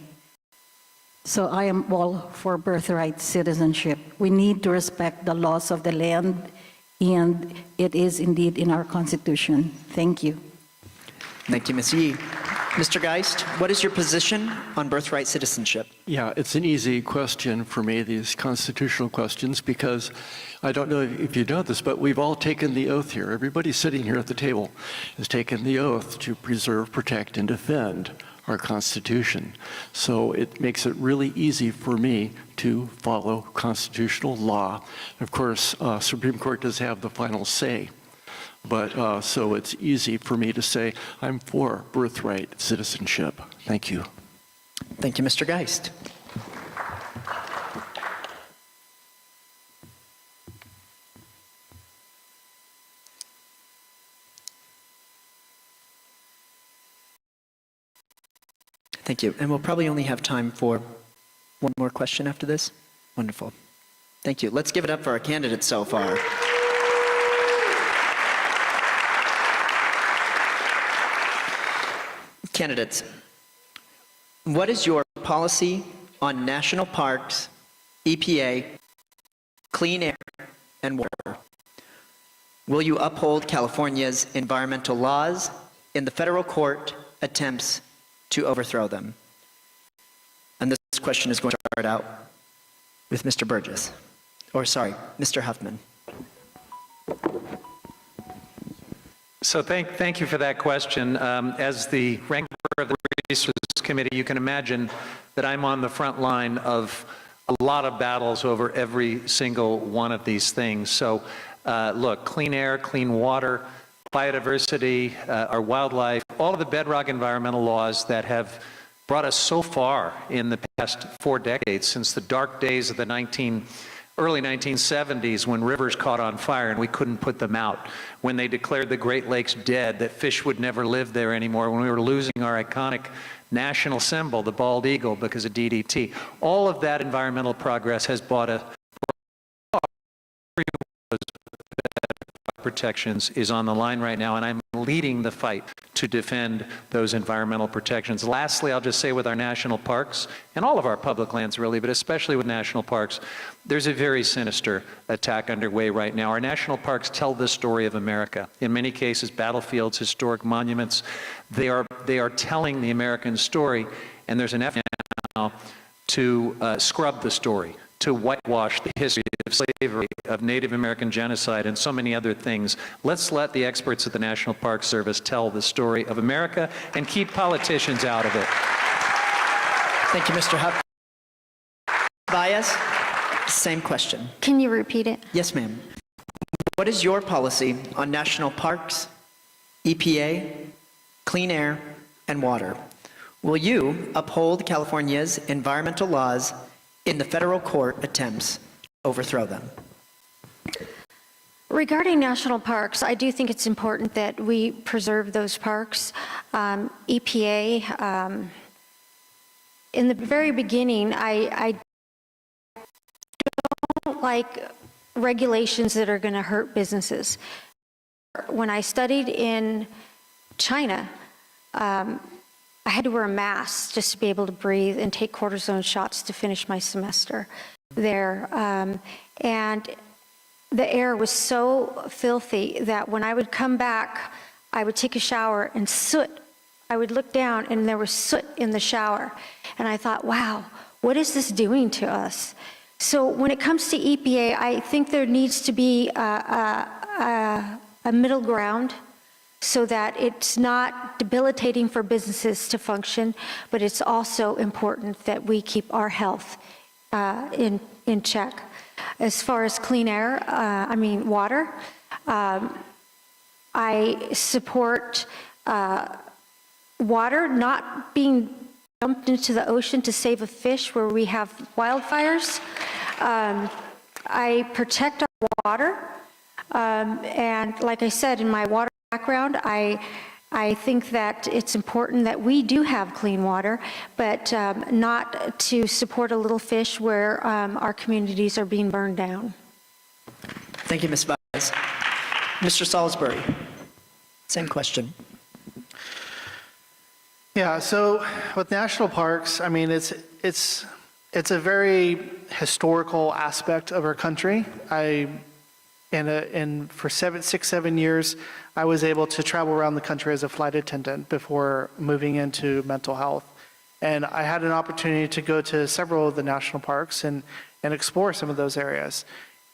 So I am all for birthright citizenship. We need to respect the laws of the land, and it is indeed in our Constitution. Thank you. Thank you, Ms. Yee. Mr. Geist, what is your position on birthright citizenship? Yeah, it's an easy question for me, these constitutional questions, because I don't know if you know this, but we've all taken the oath here. Everybody sitting here at the table has taken the oath to preserve, protect, and defend our Constitution. So it makes it really easy for me to follow constitutional law. Of course, Supreme Court does have the final say, but so it's easy for me to say I'm for birthright citizenship. Thank you. Thank you, Mr. Geist. Thank you. And we'll probably only have time for one more question after this. Wonderful. Thank you. Let's give it up for our candidates so far. Candidates, what is your policy on national parks, EPA, clean air, and water? Will you uphold California's environmental laws in the federal court attempts to overthrow them? And this question is going to start out with Mr. Burgess. Or sorry, Mr. Huffman. So thank you for that question. As the ranking member of the Resources Committee, you can imagine that I'm on the front line of a lot of battles over every single one of these things. So look, clean air, clean water, biodiversity, our wildlife, all of the bedrock environmental laws that have brought us so far in the past 4 decades, since the dark days of the early 1970s when rivers caught on fire and we couldn't put them out, when they declared the Great Lakes dead, that fish would never live there anymore, when we were losing our iconic national symbol, the bald eagle, because of DDT. All of that environmental progress has brought us protections is on the line right now, and I'm leading the fight to defend those environmental protections. Lastly, I'll just say with our national parks, and all of our public lands really, but especially with national parks, there's a very sinister attack underway right now. Our national parks tell the story of America. In many cases, battlefields, historic monuments, they are telling the American story, and there's an effort now to scrub the story, to whitewash the history of slavery, of Native American genocide, and so many other things. Let's let the experts at the National Park Service tell the story of America and keep politicians out of it. Thank you, Mr. Huff. Baez, same question. Can you repeat it? Yes, ma'am. What is your policy on national parks, EPA, clean air, and water? Will you uphold California's environmental laws in the federal court attempts to overthrow them? Regarding national parks, I do think it's important that we preserve those parks. EPA, in the very beginning, I don't like regulations that are going to hurt businesses. When I studied in China, I had to wear a mask just to be able to breathe and take cortisone shots to finish my semester there. And the air was so filthy that when I would come back, I would take a shower and soot. I would look down and there was soot in the shower. And I thought, wow, what is this doing to us? So when it comes to EPA, I think there needs to be a middle ground, so that it's not debilitating for businesses to function, but it's also important that we keep our health in check. As far as clean air, water, I support water not being dumped into the ocean to save a fish where we have wildfires. I protect our water, and like I said, in my water background, I think that it's important that we do have clean water, but not to support a little fish where our communities are being burned down. Thank you, Ms. Baez. Mr. Salisbury, same question. Yeah, so with national parks, it's a very historical aspect of our country. For 7 years, I was able to travel around the country as a flight attendant before moving into mental health. And I had an opportunity to go to several of the national parks and explore some of those areas.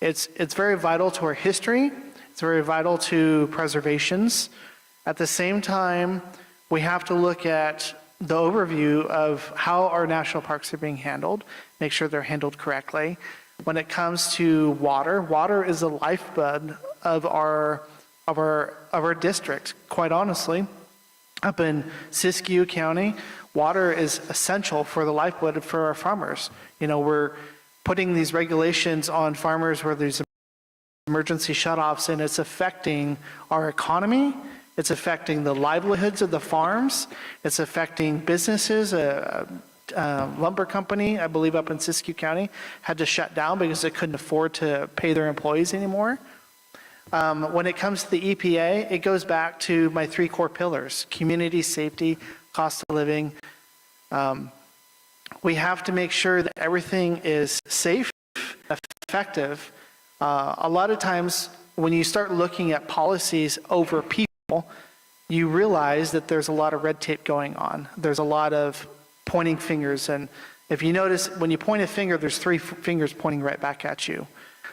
It's very vital to our history. It's very vital to preservations. At the same time, we have to look at the overview of how our national parks are being handled, make sure they're handled correctly. When it comes to water, water is the lifeblood of our district, quite honestly. Up in Siskiyou County, water is essential for the lifeblood for our farmers. We're putting these regulations on farmers where there's emergency shutoffs, and it's affecting our economy. It's affecting the livelihoods of the farms. It's affecting businesses. Lumber company, I believe up in Siskiyou County, had to shut down because they couldn't afford to pay their employees anymore. When it comes to the EPA, it goes back to my 3 core pillars: community, safety, cost of living. We have to make sure that everything is safe, effective. A lot of times when you start looking at policies over people, you realize that there's a lot of red tape going on. There's a lot of pointing fingers, and if you notice, when you point a finger, there's 3 fingers pointing right back at you.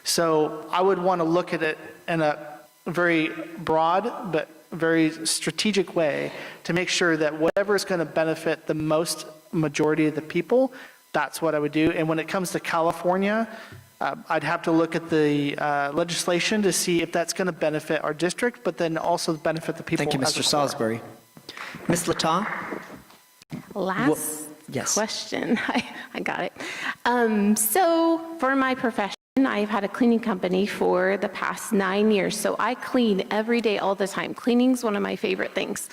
So I would want to look at it in a very broad but very strategic way to make sure that whatever is going to benefit the most majority of the people, that's what I would do. And when it comes to California, I'd have to look at the legislation to see if that's going to benefit our district, but then also benefit the people. Thank you, Mr. Salisbury. Ms. Latah? Last yes. question. I got it. So for my profession, I've had a cleaning company for the past 9 years. So I clean every day, all the time. Cleaning's one of my favorite things.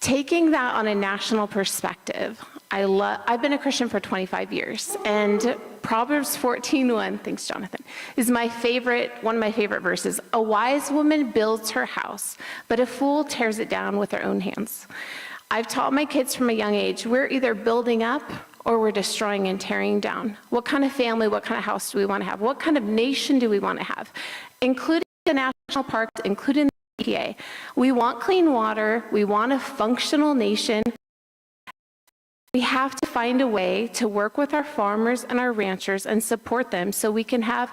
Taking that on a national perspective, I've been a Christian for 25 years. And Proverbs 14:1, thanks Jonathan, is one of my favorite verses. A wise woman builds her house, but a fool tears it down with her own hands. I've taught my kids from a young age, we're either building up or we're destroying and tearing down. What kind of family, what kind of house do we want to have? What kind of nation do we want to have? Including the national parks, including the EPA. We want clean water, we want a functional nation. We have to find a way to work with our farmers and our ranchers and support them so we can have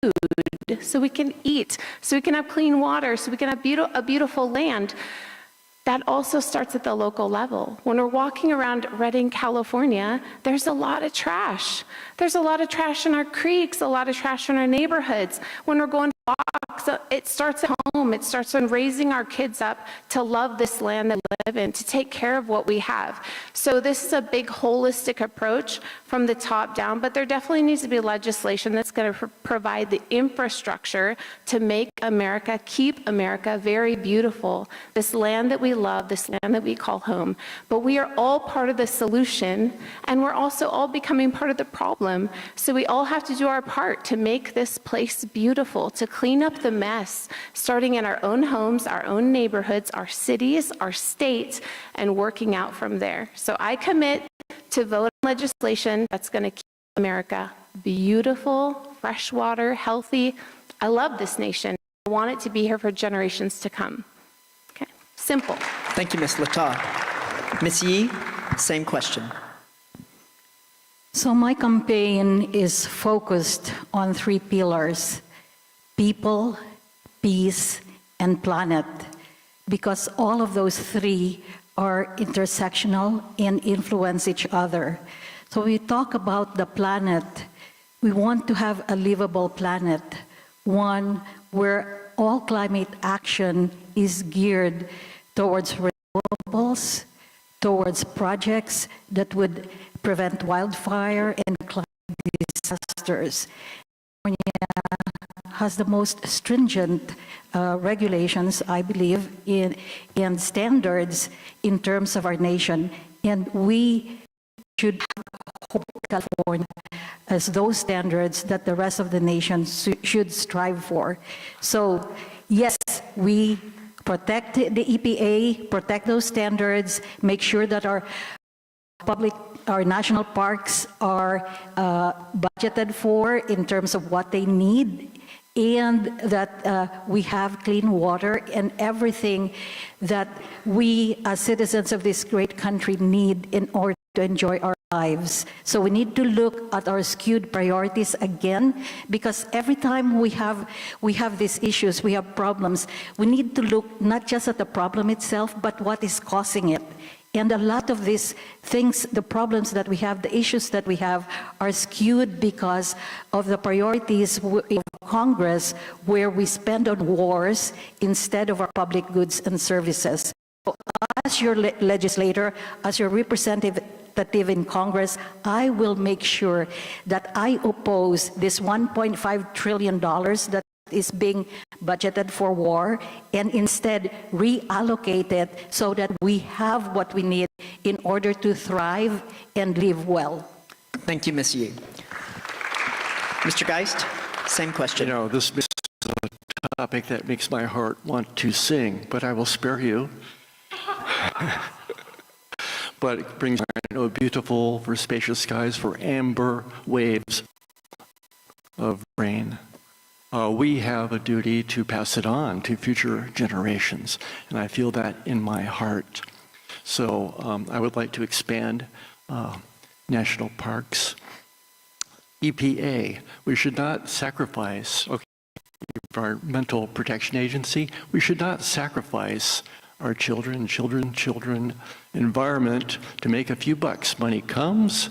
food, so we can eat, so we can have clean water, so we can have a beautiful land. That also starts at the local level. When we're walking around Redding, California, there's a lot of trash. There's a lot of trash in our creeks, a lot of trash in our neighborhoods. When we're going to walks, it starts at home. It starts on raising our kids up to love this land that we live in, to take care of what we have. So this is a big holistic approach from the top down, but there definitely needs to be legislation that's going to provide the infrastructure to make America, keep America very beautiful. This land that we love, this land that we call home. But we are all part of the solution, and we're also all becoming part of the problem. So we all have to do our part to make this place beautiful, to clean up the mess, starting in our own homes, our own neighborhoods, our cities, our states, and working out from there. So I commit to vote on legislation that's going to keep America beautiful, fresh water, healthy. I love this nation. I want it to be here for generations to come. Okay, simple. Thank you, Ms. Lata. Ms. Yee, same question. So my campaign is focused on 3 pillars: people, peace, and planet, because all of those 3 are intersectional and influence each other. So we talk about the planet. We want to have a livable planet, one where all climate action is geared towards renewables, towards projects that would prevent wildfire and climate disasters. California has the most stringent regulations, I believe, and standards in terms of our nation, and we should hold California as those standards that the rest of the nation should strive for. So yes, we protect the EPA, protect those standards, make sure that our national parks are budgeted for in terms of what they need, and that we have clean water and everything that we as citizens of this great country need in order to enjoy our lives. So we need to look at our skewed priorities again, because every time we have these issues, we have problems, we need to look not just at the problem itself, but what is causing it. And a lot of these things, the problems that we have, the issues that we have, are skewed because of the priorities of Congress, where we spend on wars instead of our public goods and services. So as your legislator, as your representative in Congress, I will make sure that I oppose this $1.5 trillion that is being budgeted for war, and instead reallocate it so that we have what we need in order to thrive and live well. Thank you, Ms. Yee. Mr. Geist, same question. You know, this is a topic that makes my heart want to sing, but I will spare you. But it brings beautiful for spacious skies, for amber waves of rain. We have a duty to pass it on to future generations, and I feel that in my heart. So I would like to expand national parks. EPA, we should not sacrifice, Environmental Protection Agency, we should not sacrifice our children, environment to make a few bucks. Money comes,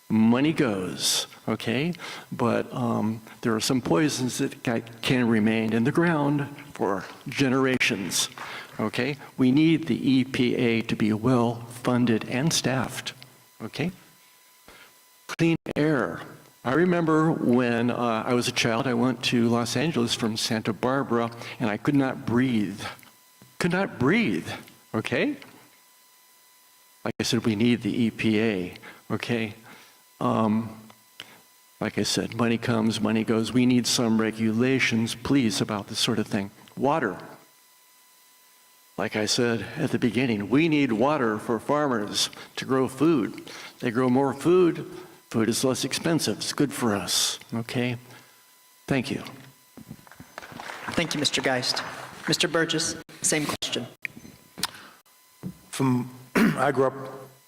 money goes, okay? But there are some poisons that can remain in the ground for generations, okay? We need the EPA to be well funded and staffed, okay? Clean air. I remember when I was a child, I went to Los Angeles from Santa Barbara, and I could not breathe. Could not breathe, okay? Like I said, we need the EPA, okay? Like I said, money comes, money goes. We need some regulations, please, about this sort of thing. Water. Like I said at the beginning, we need water for farmers to grow food. They grow more food, food is less expensive. It's good for us, okay? Thank you. Thank you, Mr. Geist. Mr. Burgess, same question. I grew up,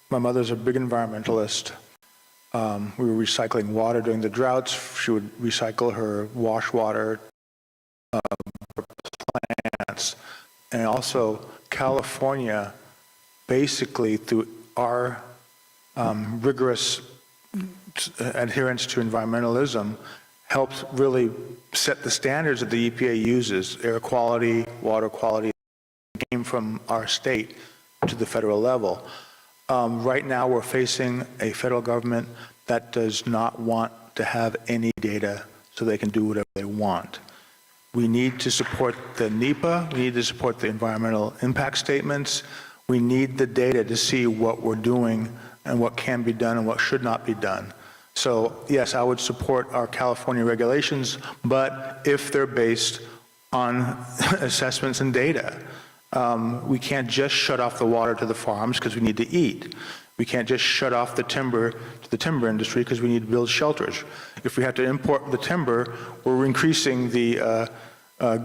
my mother's a big environmentalist. We were recycling water during the droughts. She would recycle her wash water for plants. And also, California, basically through our rigorous adherence to environmentalism, helped really set the standards that the EPA uses. Air quality, water quality came from our state to the federal level. Right now, we're facing a federal government that does not want to have any data so they can do whatever they want. We need to support the NEPA. We need to support the environmental impact statements. We need the data to see what we're doing and what can be done and what should not be done. So yes, I would support our California regulations, but if they're based on assessments and data. We can't just shut off the water to the farms because we need to eat. We can't just shut off the timber to the timber industry because we need to build shelters. If we have to import the timber, we're increasing the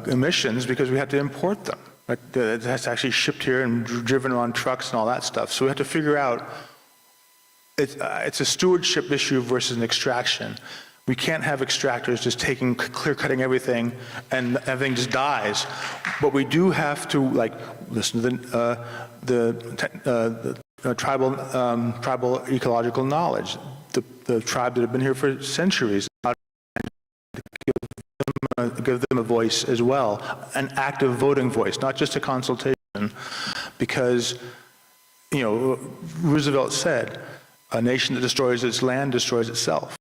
emissions because we have to import them. Like it has to actually shipped here and driven on trucks and all that stuff. So we have to figure out, it's a stewardship issue versus an extraction. We can't have extractors just taking, clear-cutting everything and everything just dies. But we do have to, like, listen to the tribal ecological knowledge. The tribe that have been here for centuries, give them a voice as well, an active voting voice, not just a consultation. Because, you know, Roosevelt said, a nation that destroys its land destroys itself.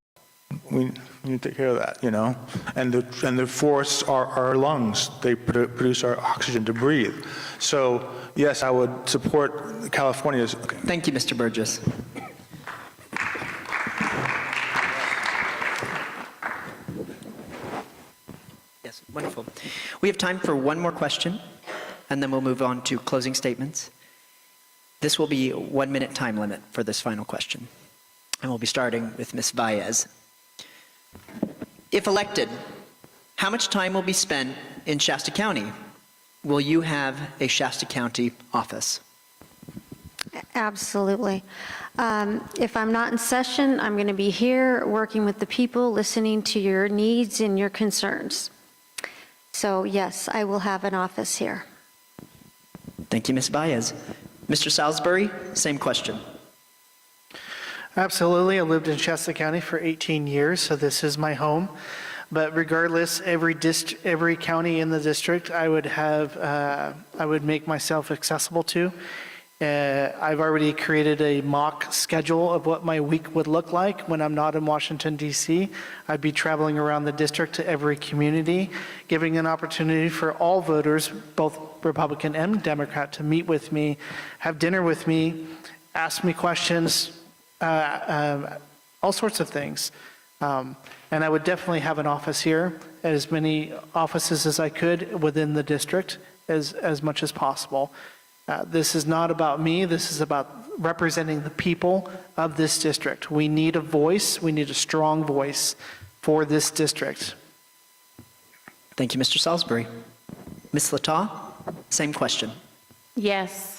We need to take care of that, you know. And the forests are our lungs. They produce our oxygen to breathe. So yes, I would support California's. Okay. Thank you, Mr. Burgess. Yes, wonderful. We have time for one more question, and then we'll move on to closing statements. This will be a 1-minute time limit for this final question. And we'll be starting with Ms. Baez. If elected, how much time will be spent in Shasta County? Will you have a Shasta County office? Absolutely. If I'm not in session, I'm going to be here working with the people, listening to your needs and your concerns. So yes, I will have an office here. Thank you, Ms. Baez. Mr. Salisbury, same question. Absolutely. I lived in Shasta County for 18 years, so this is my home. But regardless, every county in the district, I would make myself accessible to. I've already created a mock schedule of what my week would look like when I'm not in Washington, D.C. I'd be traveling around the district to every community, giving an opportunity for all voters, both Republican and Democrat, to meet with me, have dinner with me, ask me questions, all sorts of things. And I would definitely have an office here, as many offices as I could within the district, as much as possible. This is not about me. This is about representing the people of this district. We need a voice. We need a strong voice for this district. Thank you, Mr. Salisbury. Ms. Latah, same question. Yes.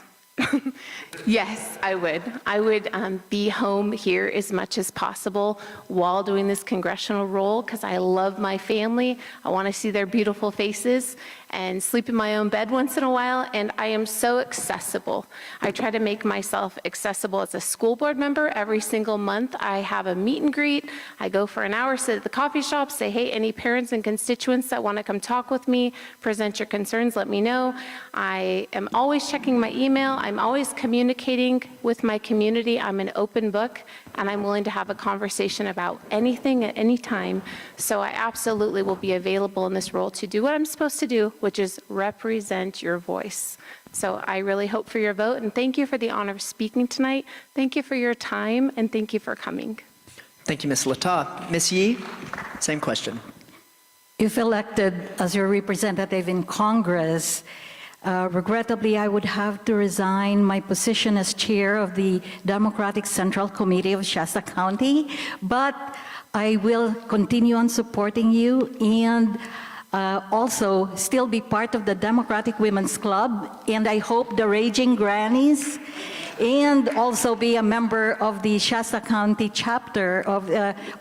Yes, I would. I would be home here as much as possible while doing this congressional role because I love my family. I want to see their beautiful faces and sleep in my own bed once in a while, and I am so accessible. I try to make myself accessible as a school board member. Every single month I have a meet and greet. I go for an hour, sit at the coffee shop, say, hey, any parents and constituents that want to come talk with me, present your concerns, let me know. I am always checking my email. I'm always communicating with my community. I'm an open book, and I'm willing to have a conversation about anything at any time. So I absolutely will be available in this role to do what I'm supposed to do, which is represent your voice. So I really hope for your vote, and thank you for the honor of speaking tonight. Thank you for your time, and thank you for coming. Thank you, Ms. Lata. Ms. Yee, same question. If elected as your representative in Congress, regrettably, I would have to resign my position as chair of the Democratic Central Committee of Shasta County, but I will continue on supporting you and also still be part of the Democratic Women's Club, and I hope the Raging Grannies, and also be a member of the Shasta County chapter of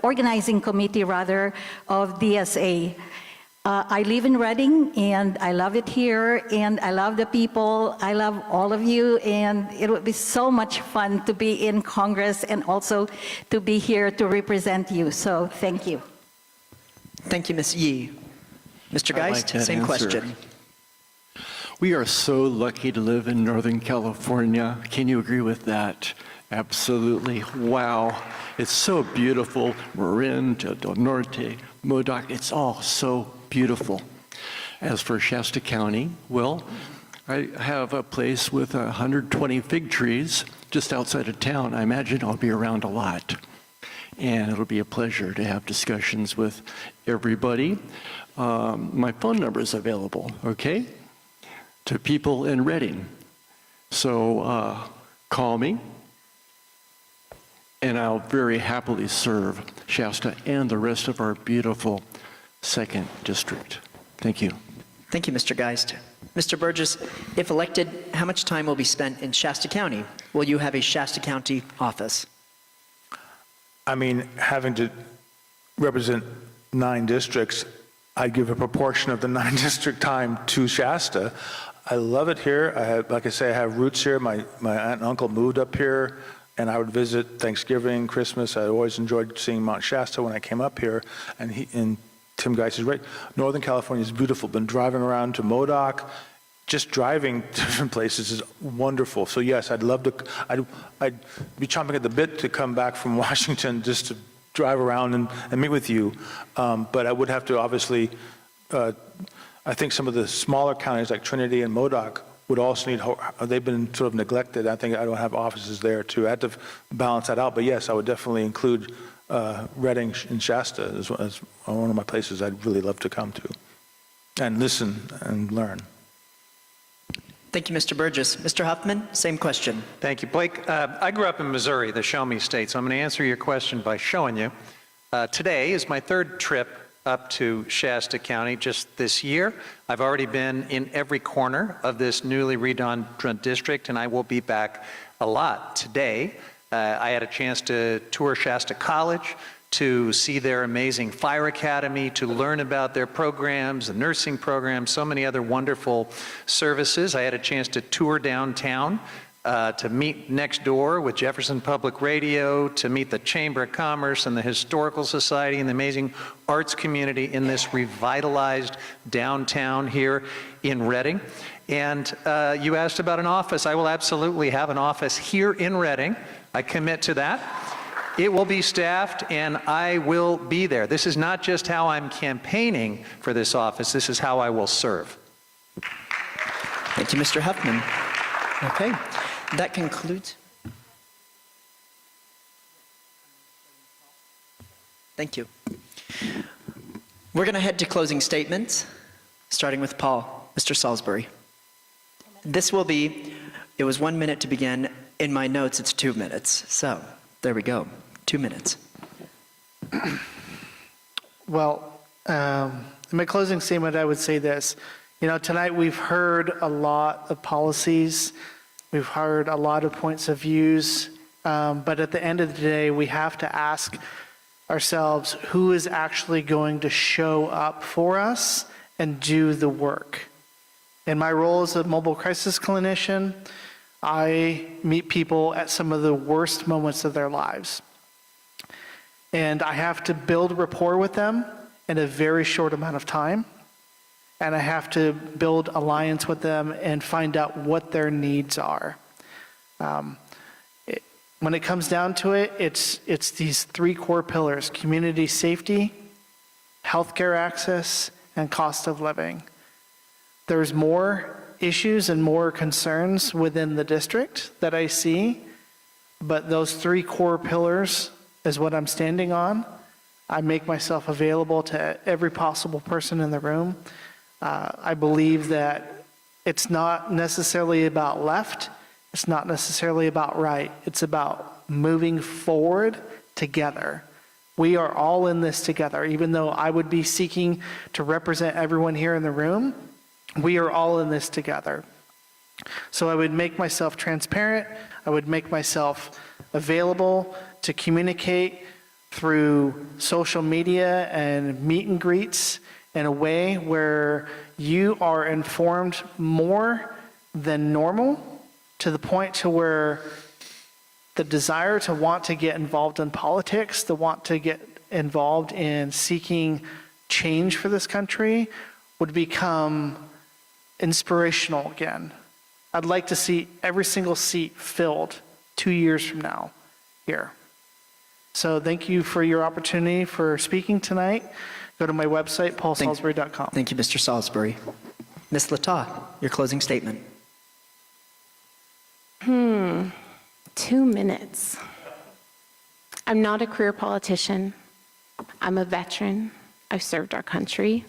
organizing committee rather of DSA. I live in Reading, and I love it here, and I love the people. I love all of you, and it would be so much fun to be in Congress and also to be here to represent you. So thank you. Thank you, Ms. Yee. Mr. I like Geist, that same answer. question. We are so lucky to live in Northern California. Can you agree with that? Absolutely. Wow. It's so beautiful. Marin, Del Norte, Modoc, it's all so beautiful. As for Shasta County, well, I have a place with 120 fig trees just outside of town. I imagine I'll be around a lot. And it'll be a pleasure to have discussions with everybody. My phone number is available, okay? To people in Reading. So call me, and I'll very happily serve Shasta and the rest of our beautiful 2nd District. Thank you. Thank you, Mr. Geist. Mr. Burgess, if elected, how much time will be spent in Shasta County? Will you have a Shasta County office? I mean, having to represent 9 districts, I'd give a proportion of the 9 district time to Shasta. I love it here. I have, like I say, I have roots here. My aunt and uncle moved up here, and I would visit Thanksgiving, Christmas. I always enjoyed seeing Mount Shasta when I came up here. And Tim Geist is right. Northern California is beautiful. Been driving around to Modoc. Just driving to different places is wonderful. So yes, I'd love to. I'd be chomping at the bit to come back from Washington just to drive around and meet with you. But I would have to obviously. I think some of the smaller counties like Trinity and Modoc would also need. They've been sort of neglected. I think I don't have offices there too. I had to balance that out. But yes, I would definitely include Reading and Shasta as one of my places I'd really love to come to and listen and learn. Thank you, Mr. Burgess. Mr. Huffman, same question. Thank you, Blake. I grew up in Missouri, the Show Me State, so I'm going to answer your question by showing you. Today is my 3rd trip up to Shasta County just this year. I've already been in every corner of this newly redone district, and I will be back a lot today. I had a chance to tour Shasta College, to see their amazing fire academy, to learn about their programs, the nursing programs, so many other wonderful services. I had a chance to tour downtown, to meet next door with Jefferson Public Radio, to meet the Chamber of Commerce and the Historical Society and the amazing arts community in this revitalized downtown here in Reading. And you asked about an office. I will absolutely have an office here in Reading. I commit to that. It will be staffed, and I will be there. This is not just how I'm campaigning for this office. This is how I will serve. Thank you, Mr. Huffman. Okay, that concludes. Thank you. We're going to head to closing statements, starting with Paul. Mr. Salisbury. This will be, it was 1 minute to begin. In my notes, it's 2 minutes. So there we go, 2 minutes. Well, in my closing statement, I would say this. You know, tonight we've heard a lot of policies. We've heard a lot of points of views. But at the end of the day, we have to ask ourselves, who is actually going to show up for us and do the work? In my role as a mobile crisis clinician, I meet people at some of the worst moments of their lives. And I have to build rapport with them in a very short amount of time. And I have to build alliance with them and find out what their needs are. When it comes down to it, it's these 3 core pillars: community safety, healthcare access, and cost of living. There's more issues and more concerns within the district that I see, but those 3 core pillars is what I'm standing on. I make myself available to every possible person in the room. I believe that it's not necessarily about left. It's not necessarily about right. It's about moving forward together. We are all in this together. Even though I would be seeking to represent everyone here in the room, we are all in this together. So I would make myself transparent. I would make myself available to communicate through social media and meet and greets in a way where you are informed more than normal, to the point to where the desire to want to get involved in politics, to want to get involved in seeking change for this country would become inspirational again. I'd like to see every single seat filled 2 years from now here. So thank you for your opportunity for speaking tonight. Go to my website, paulsalisbury.com. Thank you, Mr. Salisbury. Ms. Latah, your closing statement. 2 minutes. I'm not a career politician. I'm a veteran. I've served our country.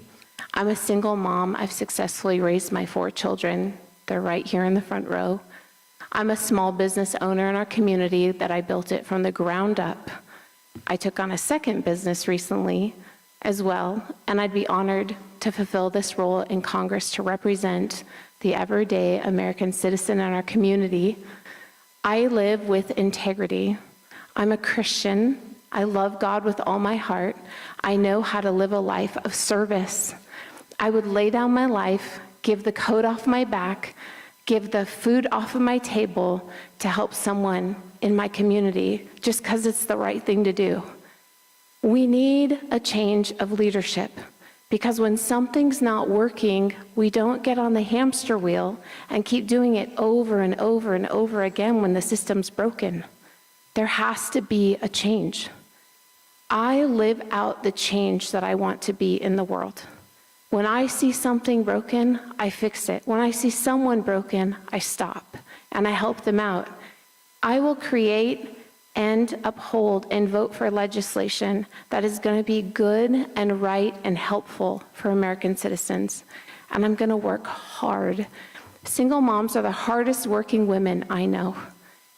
I'm a single mom. I've successfully raised my 4 children. They're right here in the front row. I'm a small business owner in our community that I built it from the ground up. I took on a second business recently as well, and I'd be honored to fulfill this role in Congress to represent the everyday American citizen in our community. I live with integrity. I'm a Christian. I love God with all my heart. I know how to live a life of service. I would lay down my life, give the coat off my back, give the food off of my table to help someone in my community just because it's the right thing to do. We need a change of leadership, because when something's not working, we don't get on the hamster wheel and keep doing it over and over and over again when the system's broken. There has to be a change. I live out the change that I want to be in the world. When I see something broken, I fix it. When I see someone broken, I stop and I help them out. I will create and uphold and vote for legislation that is going to be good and right and helpful for American citizens. And I'm going to work hard. Single moms are the hardest working women I know.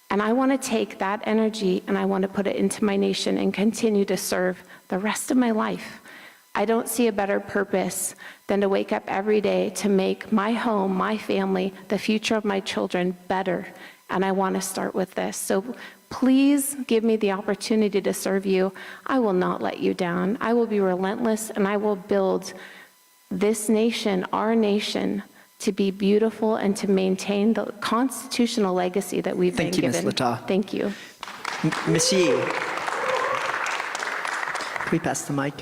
And I want to take that energy and I want to put it into my nation and continue to serve the rest of my life. I don't see a better purpose than to wake up every day to make my home, my family, the future of my children better. And I want to start with this. So please give me the opportunity to serve you. I will not let you down. I will be relentless, and I will build this nation, our nation, to be beautiful and to maintain the constitutional legacy that we've been given. Thank you, Ms. Latah. Thank you. Ms. Yee, can we pass the mic?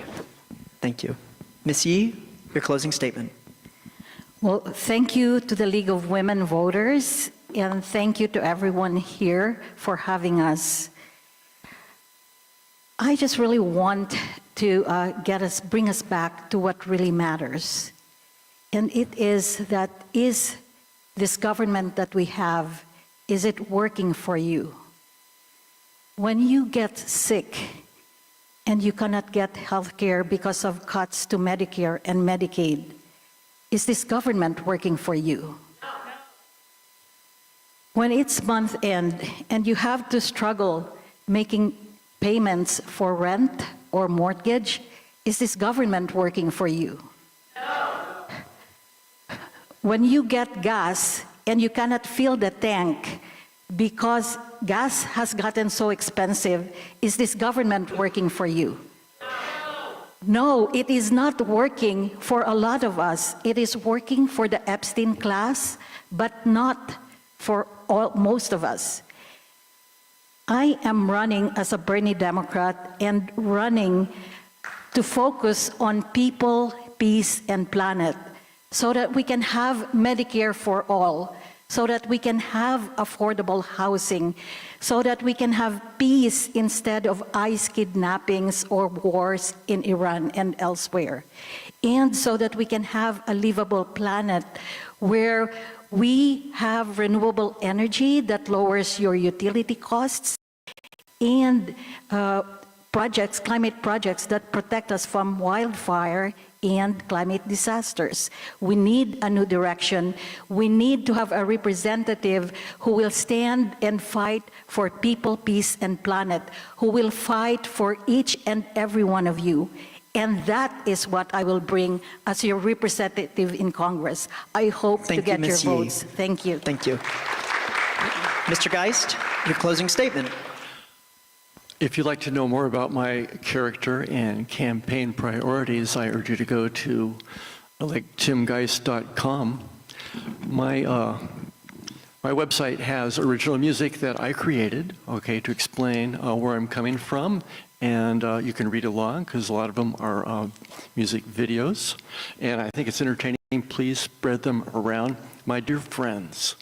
Thank you. Ms. Yee, your closing statement. Well, thank you to the League of Women Voters, and thank you to everyone here for having us. I just really want to bring us back to what really matters. And it is that, is this government that we have, is it working for you? When you get sick and you cannot get health care because of cuts to Medicare and Medicaid, is this government working for you? When it's month end and you have to struggle making payments for rent or mortgage, is this government working for you? When you get gas and you cannot fill the tank because gas has gotten so expensive, is this government working for you? No, it is not working for a lot of us. It is working for the Epstein class, but not for most of us. I am running as a Bernie Democrat and running to focus on people, peace, and planet, so that we can have Medicare for all, so that we can have affordable housing, so that we can have peace instead of ICE kidnappings or wars in Iran and elsewhere, and so that we can have a livable planet where we have renewable energy that lowers your utility costs, and projects, climate projects that protect us from wildfire and climate disasters. We need a new direction. We need to have a representative who will stand and fight for people, peace, and planet, who will fight for each and every one of you. And that is what I will bring as your representative in Congress. I hope to get your votes. Thank you. Thank you. Mr. Geist, your closing statement. If you'd like to know more about my character and campaign priorities, I urge you to go to timgeist.com. My website has original music that I created, okay, to explain where I'm coming from, and you can read along because a lot of them are music videos, and I think it's entertaining. Please spread them around. My dear friends,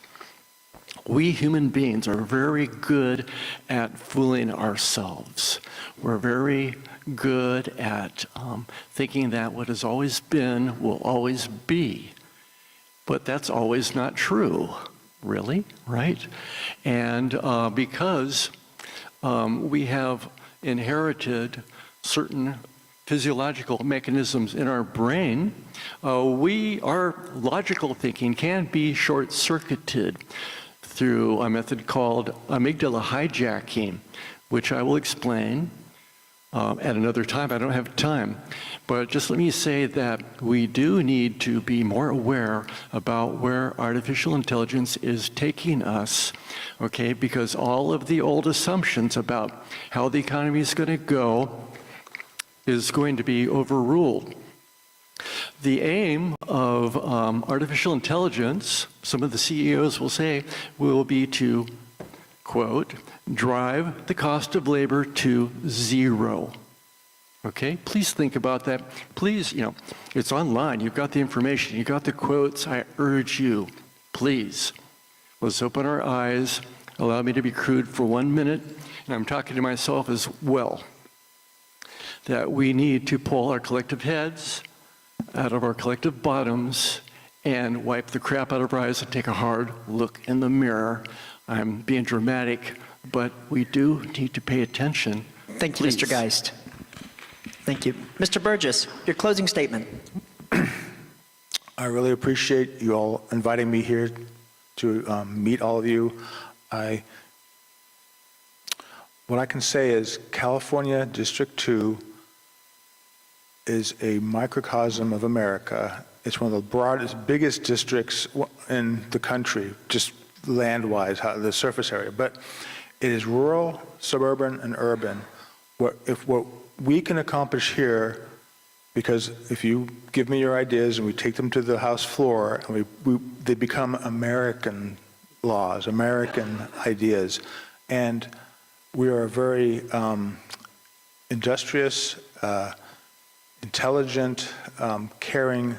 we human beings are very good at fooling ourselves. We're very good at thinking that what has always been will always be. But that's always not true, really, right? And because we have inherited certain physiological mechanisms in our brain, our logical thinking can be short-circuited through a method called amygdala hijacking, which I will explain at another time. I don't have time. But just let me say that we do need to be more aware about where artificial intelligence is taking us, okay? Because all of the old assumptions about how the economy is going to go is going to be overruled. The aim of artificial intelligence, some of the CEOs will say, will be to, quote, drive the cost of labor to zero. Okay, please think about that. Please, it's online. You've got the information. You've got the quotes. I urge you, please, let's open our eyes. Allow me to be crude for 1 minute, and I'm talking to myself as well, that we need to pull our collective heads out of our collective bottoms and wipe the crap out of our eyes and take a hard look in the mirror. I'm being dramatic, but we do need to pay attention. Thank you, Mr. Geist. Thank you. Mr. Burgess, your closing statement. I really appreciate you all inviting me here to meet all of you. What I can say is California District 2 is a microcosm of America. It's one of the broadest, biggest districts in the country, just land-wise, the surface area. But it is rural, suburban, and urban. What we can accomplish here, because if you give me your ideas and we take them to the House floor, and they become American laws, American ideas. And we are a very industrious, intelligent, caring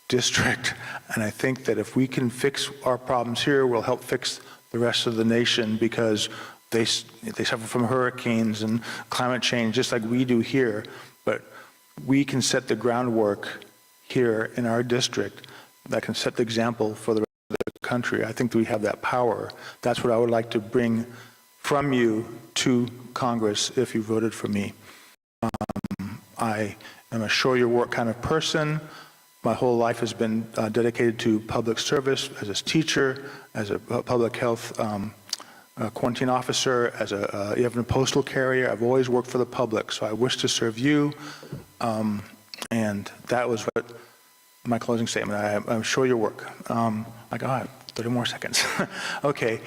district, and I think that if we can fix our problems here, we'll help fix the rest of the nation, because they suffer from hurricanes and climate change just like we do here. But we can set the groundwork here in our district that can set the example for the rest of the country. I think that we have that power. That's what I would like to bring from you to Congress if you voted for me. I am a show your work kind of person. My whole life has been dedicated to public service as a teacher, as a public health quarantine officer, as even a postal carrier. I've always worked for the public, so I wish to serve you. And that was what my closing statement. I'm sure your work. My God, 30 more seconds. Okay.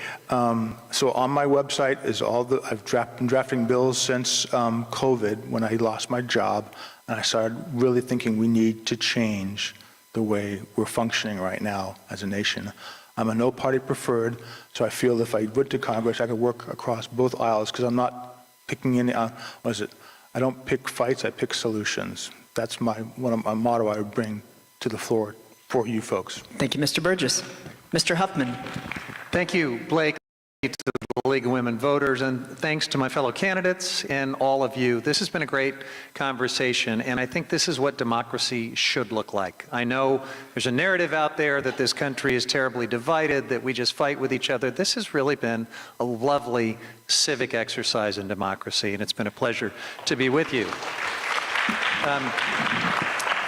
So on my website is I've been drafting bills since COVID, when I lost my job, and I started really thinking we need to change the way we're functioning right now as a nation. I'm a no party preferred, so I feel if I went to Congress, I could work across both aisles, because I'm not picking any, I don't pick fights, I pick solutions. That's my motto I would bring to the floor for you folks. Thank you, Mr. Burgess. Mr. Huffman. Thank you, Blake, to the League of Women Voters, and thanks to my fellow candidates and all of you. This has been a great conversation, and I think this is what democracy should look like. I know there's a narrative out there that this country is terribly divided, that we just fight with each other. This has really been a lovely civic exercise in democracy, and it's been a pleasure to be with you.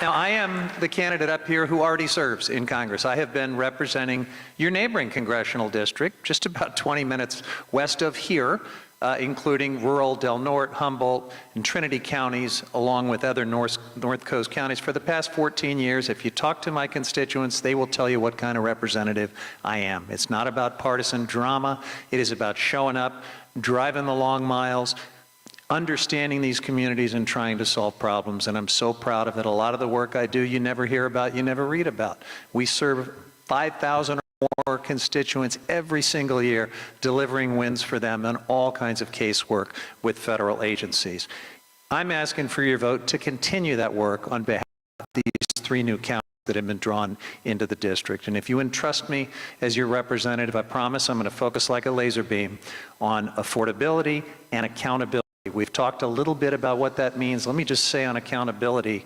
Now, I am the candidate up here who already serves in Congress. I have been representing your neighboring congressional district, just about 20 minutes west of here, including rural Del Norte, Humboldt, and Trinity counties, along with other North Coast counties. For the past 14 years, if you talk to my constituents, they will tell you what kind of representative I am. It's not about partisan drama. It is about showing up, driving the long miles, understanding these communities and trying to solve problems, and I'm so proud of it. A lot of the work I do, you never hear about, you never read about. We serve 5,000 or more constituents every single year, delivering wins for them and all kinds of casework with federal agencies. I'm asking for your vote to continue that work on behalf of these 3 new counties that have been drawn into the district. And if you entrust me as your representative, I promise I'm going to focus like a laser beam on affordability and accountability. We've talked a little bit about what that means. Let me just say on accountability,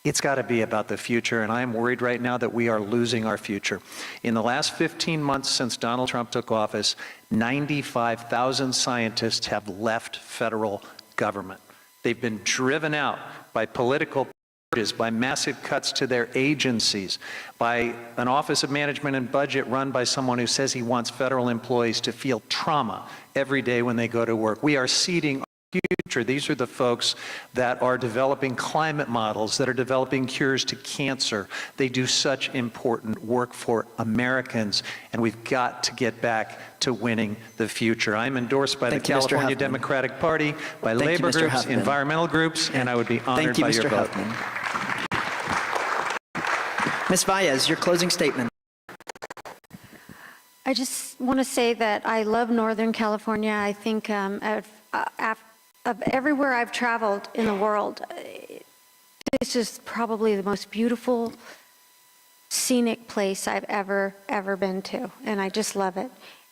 it's got to be about the future, and I'm worried right now that we are losing our future. In the last 15 months since Donald Trump took office, 95,000 scientists have left federal government. They've been driven out by political purges, by massive cuts to their agencies, by an Office of Management and Budget run by someone who says he wants federal employees to feel trauma every day when they go to work. We are ceding future. These are the folks that are developing climate models, that are developing cures to cancer. They do such important work for Americans, and we've got to get back to winning the future. I'm endorsed by the California Democratic Party, by labor groups, environmental groups, and I would be honored by your vote. Ms. Valles, your closing statement. I just want to say that I love Northern California. I think of everywhere I've traveled in the world, this is probably the most beautiful, scenic place I've ever been to, and I just love it.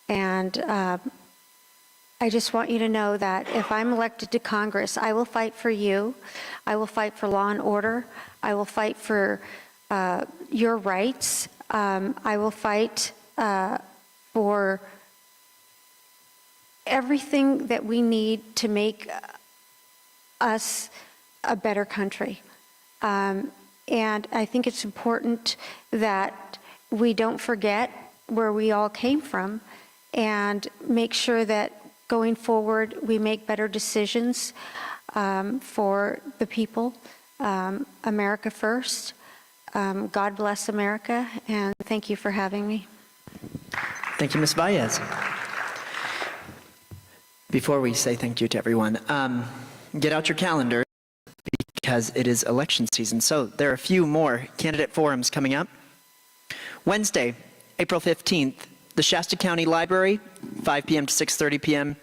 And I just want you to know that if I'm elected to Congress, I will fight for you. I will fight for law and order. I will fight for your rights. I will fight for everything that we need to make us a better country. And I think it's important that we don't forget where we all came from and make sure that going forward we make better decisions for the people. America first. God bless America, and thank you for having me. Thank you, Ms. Valles. Before we say thank you to everyone, get out your calendar because it is election season. So there are a few more candidate forums coming up. Wednesday, April 15th, the Shasta County Library, 5 p.m. to 6:30 p.m.,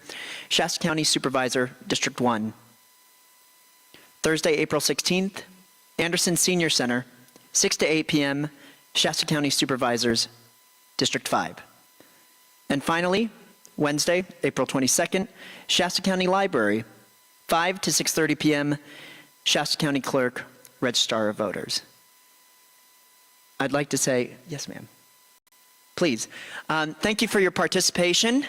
Shasta County Supervisor, District 1. Thursday, April 16th, Anderson Senior Center, 6 to 8 p.m., Shasta County Supervisors, District 5. And finally, Wednesday, April 22nd, Shasta County Library, 5 to 6:30 p.m., Shasta County Clerk, Registrar of Voters. I'd like to say, yes, ma'am. Please. Thank you for your participation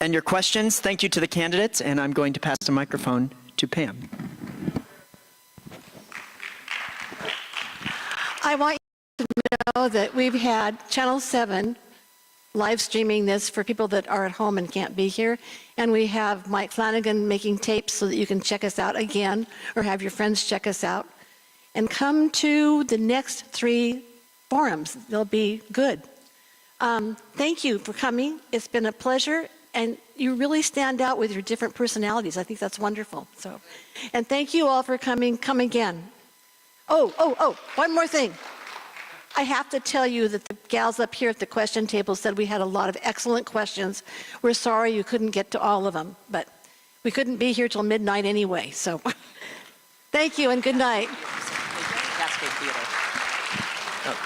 and your questions. Thank you to the candidates, and I'm going to pass the microphone to Pam. I want you to know that we've had Channel 7 live streaming this for people that are at home and can't be here. And we have Mike Flanagan making tapes so that you can check us out again or have your friends check us out. And come to the next 3 forums. They'll be good. Thank you for coming. It's been a pleasure. And you really stand out with your different personalities. I think that's wonderful. So, and thank you all for coming. Come again. Oh, one more thing. I have to tell you that the gals up here at the question table said we had a lot of excellent questions. We're sorry you couldn't get to all of them, but we couldn't be here till midnight anyway. So thank you and good night. Cascade Theatre. Oh.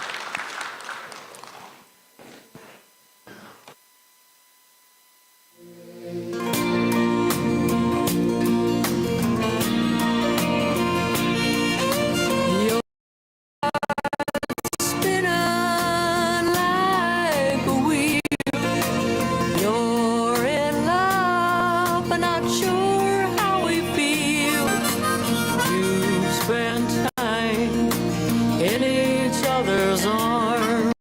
shoulders on